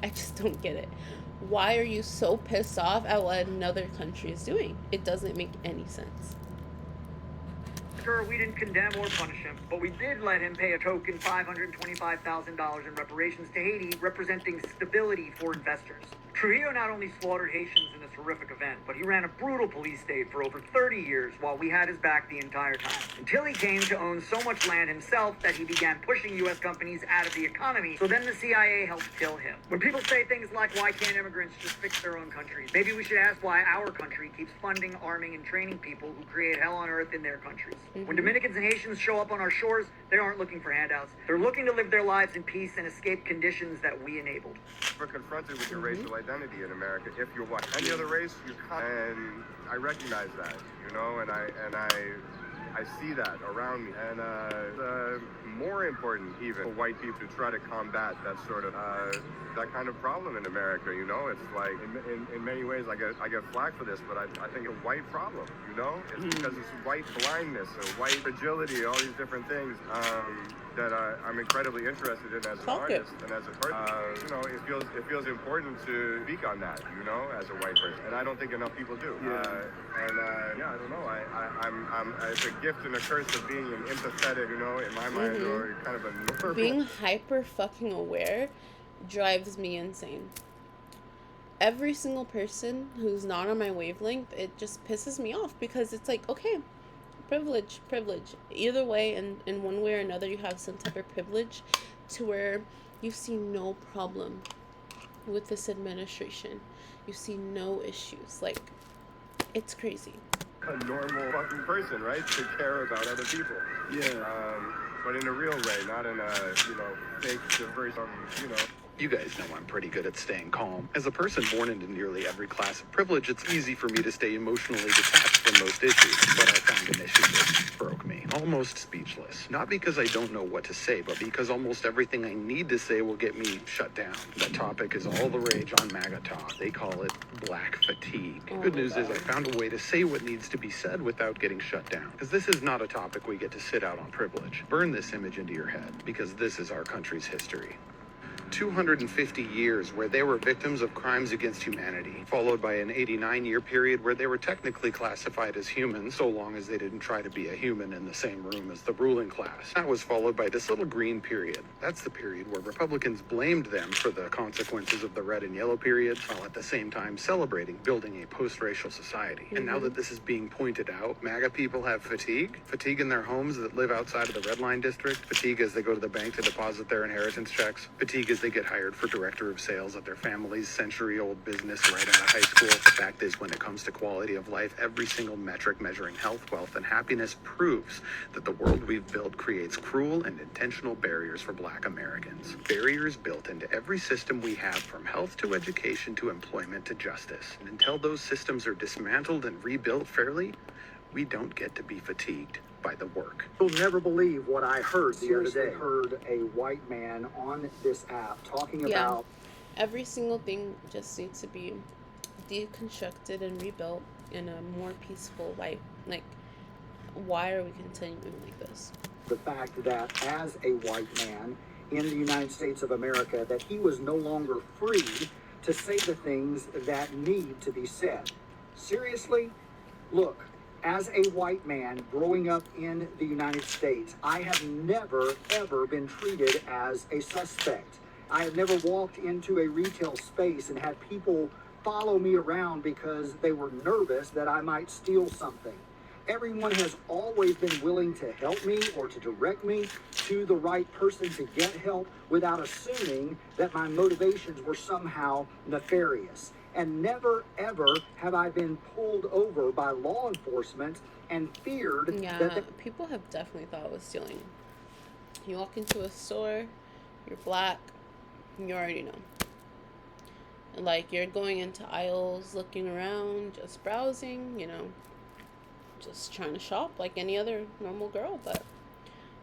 I just don't get it. Why are you so pissed off at what another country is doing? It doesn't make any sense. Sure, we didn't condemn or punish him, but we did let him pay a token $525,000 in reparations to Haiti, representing stability for investors. Trujillo not only slaughtered Haitians in this horrific event, but he ran a brutal police state for over 30 years while we had his back the entire time. Until he came to own so much land himself that he began pushing U.S. companies out of the economy, so then the CIA helped kill him. When people say things like, why can't immigrants just fix their own countries? Maybe we should ask why our country keeps funding, arming, and training people who create hell on earth in their countries. When Dominicans and Haitians show up on our shores, they aren't looking for handouts. They're looking to live their lives in peace and escape conditions that we enabled. We're confronted with your racial identity in America. If you're white, any other race, and I recognize that, you know, and I see that around me, and more important even for white people to try to combat that sort of that kind of problem in America. You know, it's like in many ways I get flack for this, but I think it's a white problem. You know, it's because it's white blindness or white fragility, all these different things. That I'm incredibly interested in as an artist and as a person. You know, it feels important to speak on that. You know, as a white person, and I don't think enough people do. I don't know. I'm it's a gift and a curse of being an empathetic. You know, in my mind, or kind of a Being hyper fucking aware drives me insane. Every single person who's not on my wavelength, it just pisses me off because it's like, okay, privilege. Either way, in one way or another, you have some type of privilege to where you see no problem with this administration. You see no issues. Like, it's crazy. a normal fucking person, right? To care about other people. Yeah. But in a real way, not in a, fake diverse, You guys know I'm pretty good at staying calm. As a person born into nearly every class of privilege, it's easy for me to stay emotionally detached from most issues. But I found an issue that broke me. Almost speechless. Not because I don't know what to say, but because almost everything I need to say will get me shut down. The topic is all the rage on MAGA talk. They call it black fatigue. Good news is I found a way to say what needs to be said without getting shut down. Because this is not a topic we get to sit out on privilege. Burn this image into your head, because this is our country's history. 250 years where they were victims of crimes against humanity, followed by an 89-year period where they were technically classified as humans, so long as they didn't try to be a human in the same room as the ruling class. That was followed by this little green period. That's the period where Republicans blamed them for the consequences of the red and yellow period, while at the same time celebrating building a post-racial society. And now that this is being pointed out, MAGA people have fatigue. Fatigue in their homes that live outside of the red line district. Fatigue as they go to the bank to deposit their inheritance checks. Fatigue as because they get hired for director of sales at their family's century-old business right out of high school. The fact is, when it comes to quality of life, every single metric measuring health, wealth, and happiness proves that the world we've built creates cruel and intentional barriers for Black Americans. Barriers built into every system we have, from health to education to employment to justice. And until those systems are dismantled and rebuilt fairly, we don't get to be fatigued by the work. You'll never believe what I heard the other Seriously day. heard a white man on this app talking Yeah. about Every single thing just needs to be deconstructed and rebuilt in a more peaceful way. Like, why are we continuing like this? the fact that as a white man in the United States of America, that he was no longer free to say the things that need to be said. Seriously? Look, as a white man growing up in the United States, I have never, ever been treated as a suspect. I have never walked into a retail space and had people follow me around because they were nervous that I might steal something. Everyone has always been willing to help me or to direct me to the right person to get help without assuming that my motivations were somehow nefarious. And never, ever have I been pulled over by law enforcement and feared that people have definitely thought it was stealing. You walk into a store, you're Black, you already know. Like, you're going into aisles, looking around, just browsing, you know, just trying to shop like any other normal girl, but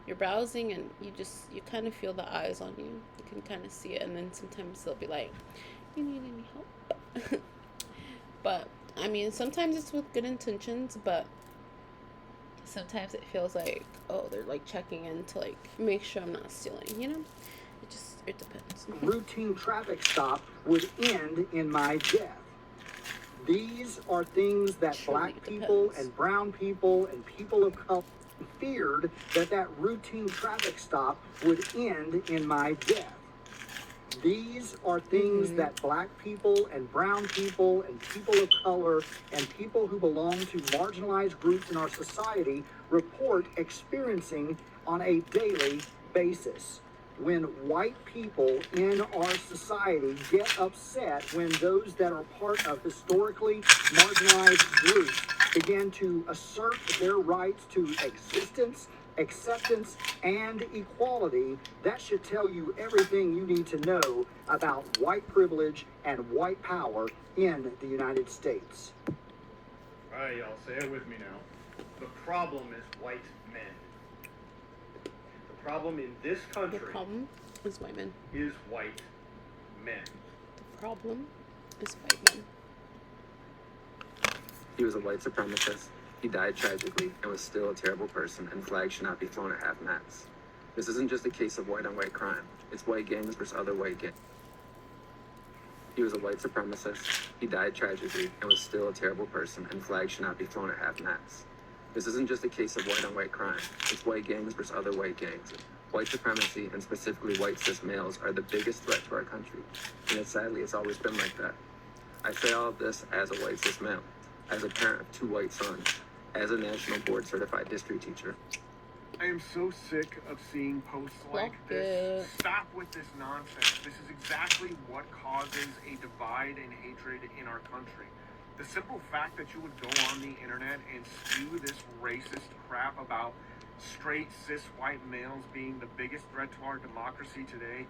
you're browsing and you kind of feel the eyes on you. You can kind of see it, and then sometimes they'll be like, you need any help? But I mean, sometimes it's with good intentions, but sometimes it feels like, oh, they're like checking in to like make sure I'm not stealing, you know? It depends. routine traffic stop would end in my death. These are things that Black people and brown people and people of color feared, that routine traffic stop would end in my death. These are things that Black people and brown people and people of color and people who belong to marginalized groups in our society report experiencing on a daily basis. When white people in our society get upset when those that are part of historically marginalized groups begin to assert their rights to existence, acceptance, and equality, that should tell you everything you need to know about white privilege and white power in the United States. All right, y'all, say it with me now. The problem is white men. The problem in this country The problem is white men. is white men. The problem is white men. He was a white supremacist. He died tragically and was still a terrible person, and flags should not be flown at half-mast. This isn't just a case of white-on-white crime. It's white gangs versus other white gangs. He was a white supremacist. He died tragically and was still a terrible person, and flags should not be flown at half-mast. This isn't just a case of white-on-white crime. It's white gangs versus other white gangs. White supremacy, and specifically white cis males, are the biggest threat to our country. And sadly, it's always been like that. I say all of this as a white cis male, as a parent of 2 white sons, as a national board certified history teacher. I am so sick of seeing posts like this. Stop with this nonsense. This is exactly what causes a divide and hatred in our country. The simple fact that you would go on the internet and spew this racist crap about straight cis white males being the biggest threat to our democracy today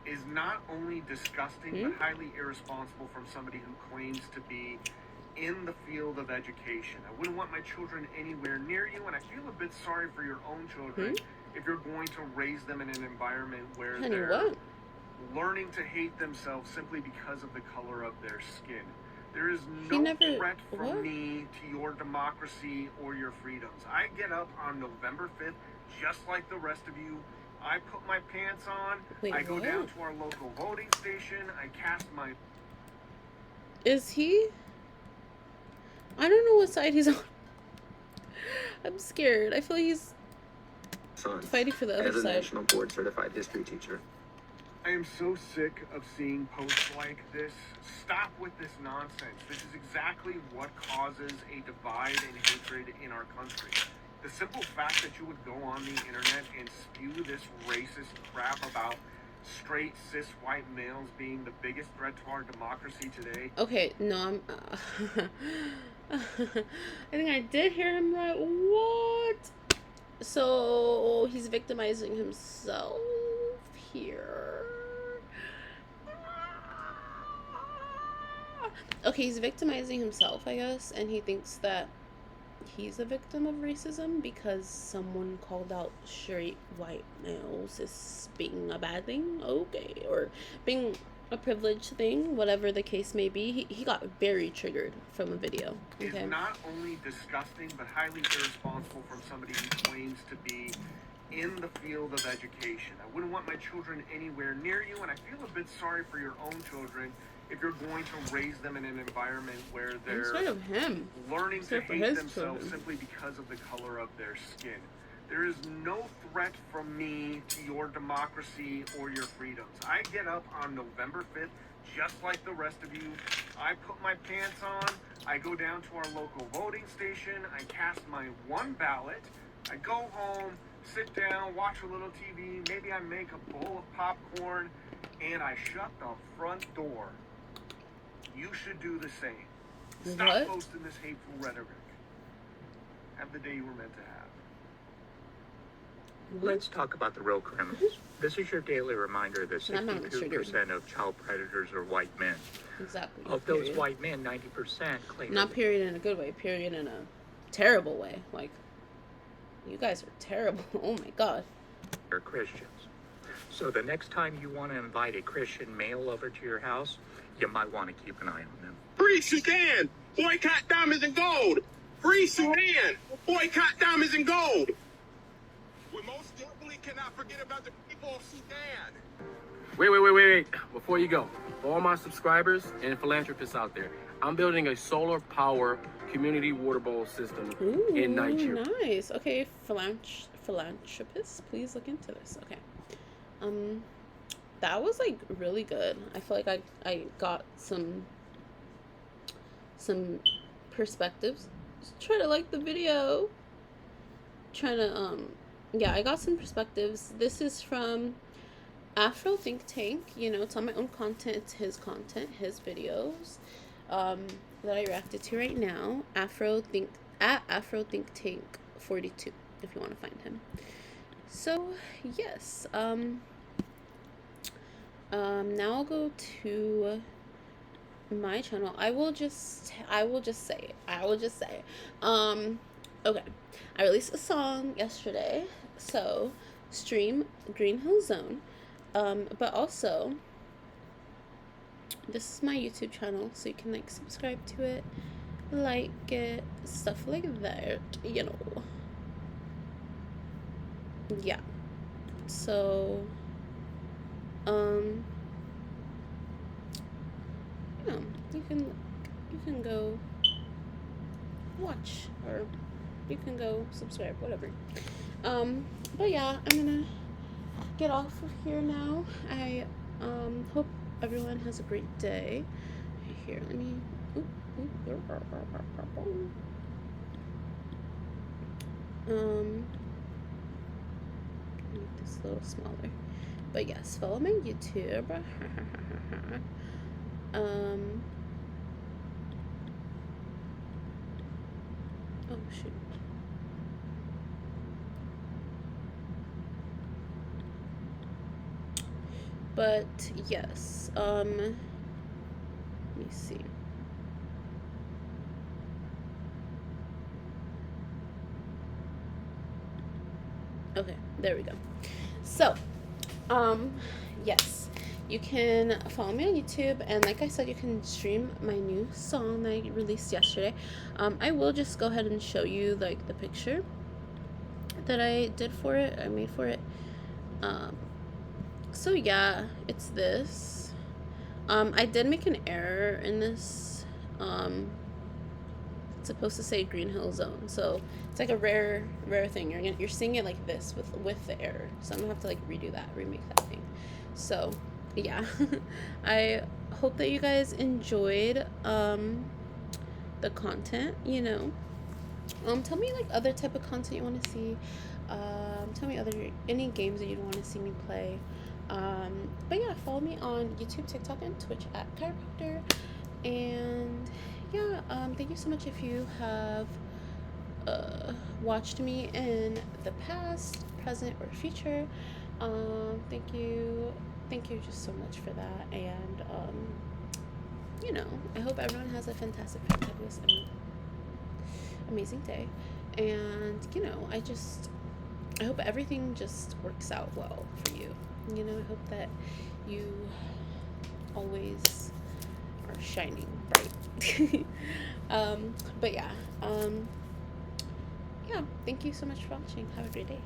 is not only disgusting but highly irresponsible from somebody who claims to be in the field of education. I wouldn't want my children anywhere near you, and I feel a bit sorry for your own children if you're going to raise them in an environment where they're learning to hate themselves simply because of the color of their skin. There is no threat from me to your democracy or your freedoms. I get up on November 5th just like the rest of you. I put my pants on. I go down to our local voting station. I cast my... Is he? I don't know what side he's on. I'm scared. I feel like he's fighting for the other As a side. national board certified history teacher. I am so sick of seeing posts like this. Stop with this nonsense. This is exactly what causes a divide and hatred in our country. The simple fact that you would go on the internet and spew this racist crap about straight cis white males being the biggest threat to our democracy today. Okay, no, I'm. I think I did hear him right. What? So he's victimizing himself here. Okay, he's victimizing himself, I guess, and he thinks that he's a victim of racism because someone called out straight white males as being a bad thing, okay, or being a privileged thing, whatever the case may be. He got very triggered from a video. Okay. Is not only disgusting but highly irresponsible from somebody who claims to be in the field of education. I wouldn't want my children anywhere near you, and I feel a bit sorry for your own children if you're going to raise them in an environment where they're scared of him. learning to Scared for hate his themselves children. simply because of the color of their skin. There is no threat from me to your democracy or your freedoms. I get up on November 5th just like the rest of you. I put my pants on, I go down to our local voting station, I cast my one ballot, I go home, sit down, watch a little TV, maybe I make a bowl of popcorn, and I shut the front door. You should do the same. Stop What? posting this hateful rhetoric. Have the day you were meant to have. Let's talk about the real criminals. This is your daily reminder that I'm not 62% of child predators are white men. Exactly. Of those period. white men, 90% claim Not period in a good way, period in a terrible way. Like, you guys are terrible. Oh my god. they're Christians. So the next time you want to invite a Christian male over to your house, you might want to keep an eye on them. Free Sudan! Boycott diamonds and gold! Free Sudan! Boycott diamonds and gold! We most definitely cannot forget about the people of Sudan! Wait. Before you go, for all my subscribers and philanthropists out there, I'm building a solar power community water bowl system in Nigeria. Nice. Okay, philanthropists, please look into this. Okay. That was like really good. I feel like I got some perspectives. Just try to like the video. Trying to yeah, I got some perspectives. This is from Afro Think Tank. You know, it's on my own content. It's his content, his videos that I reacted to right now. Afro Think Tank 42 if you want to find him. So yes, now I'll go to my channel. I will just say it. Okay, I released a song yesterday, so stream Green Hill Zone. But also, this is my YouTube channel, so you can like subscribe to it, like it, stuff like that, you know. Yeah. So, you know, you can go watch, or you can go subscribe, whatever. But yeah, I'm gonna get off of here now. I hope everyone has a great day. Here, let me make this a little smaller. But yes, follow my YouTube. Oh shoot. But yes, let me see. Okay, there we go. So, yes, you can follow me on YouTube, and like I said, you can stream my new song that I released yesterday. I will just go ahead and show you like the picture that I did for it, I made for it. So yeah, it's this. I did make an error in this. It's supposed to say Green Hill Zone, so it's like a rare thing. You're seeing it like this with the error. So I'm gonna have to like redo that, remake that thing. So yeah, I hope that you guys enjoyed the content. You know, tell me like other type of content you want to see. Tell me any games that you'd want to see me play. But yeah, follow me on YouTube, TikTok, and Twitch at chiropractor. And yeah, thank you so much if you have watched me in the past, present, or future. Thank you just so much for that. And you know, I hope everyone has a fantastic, fabulous, amazing day. And you know, I hope everything just works out well for you. You know, I hope that you always are shining bright. But yeah, thank you so much for watching. Have a great day.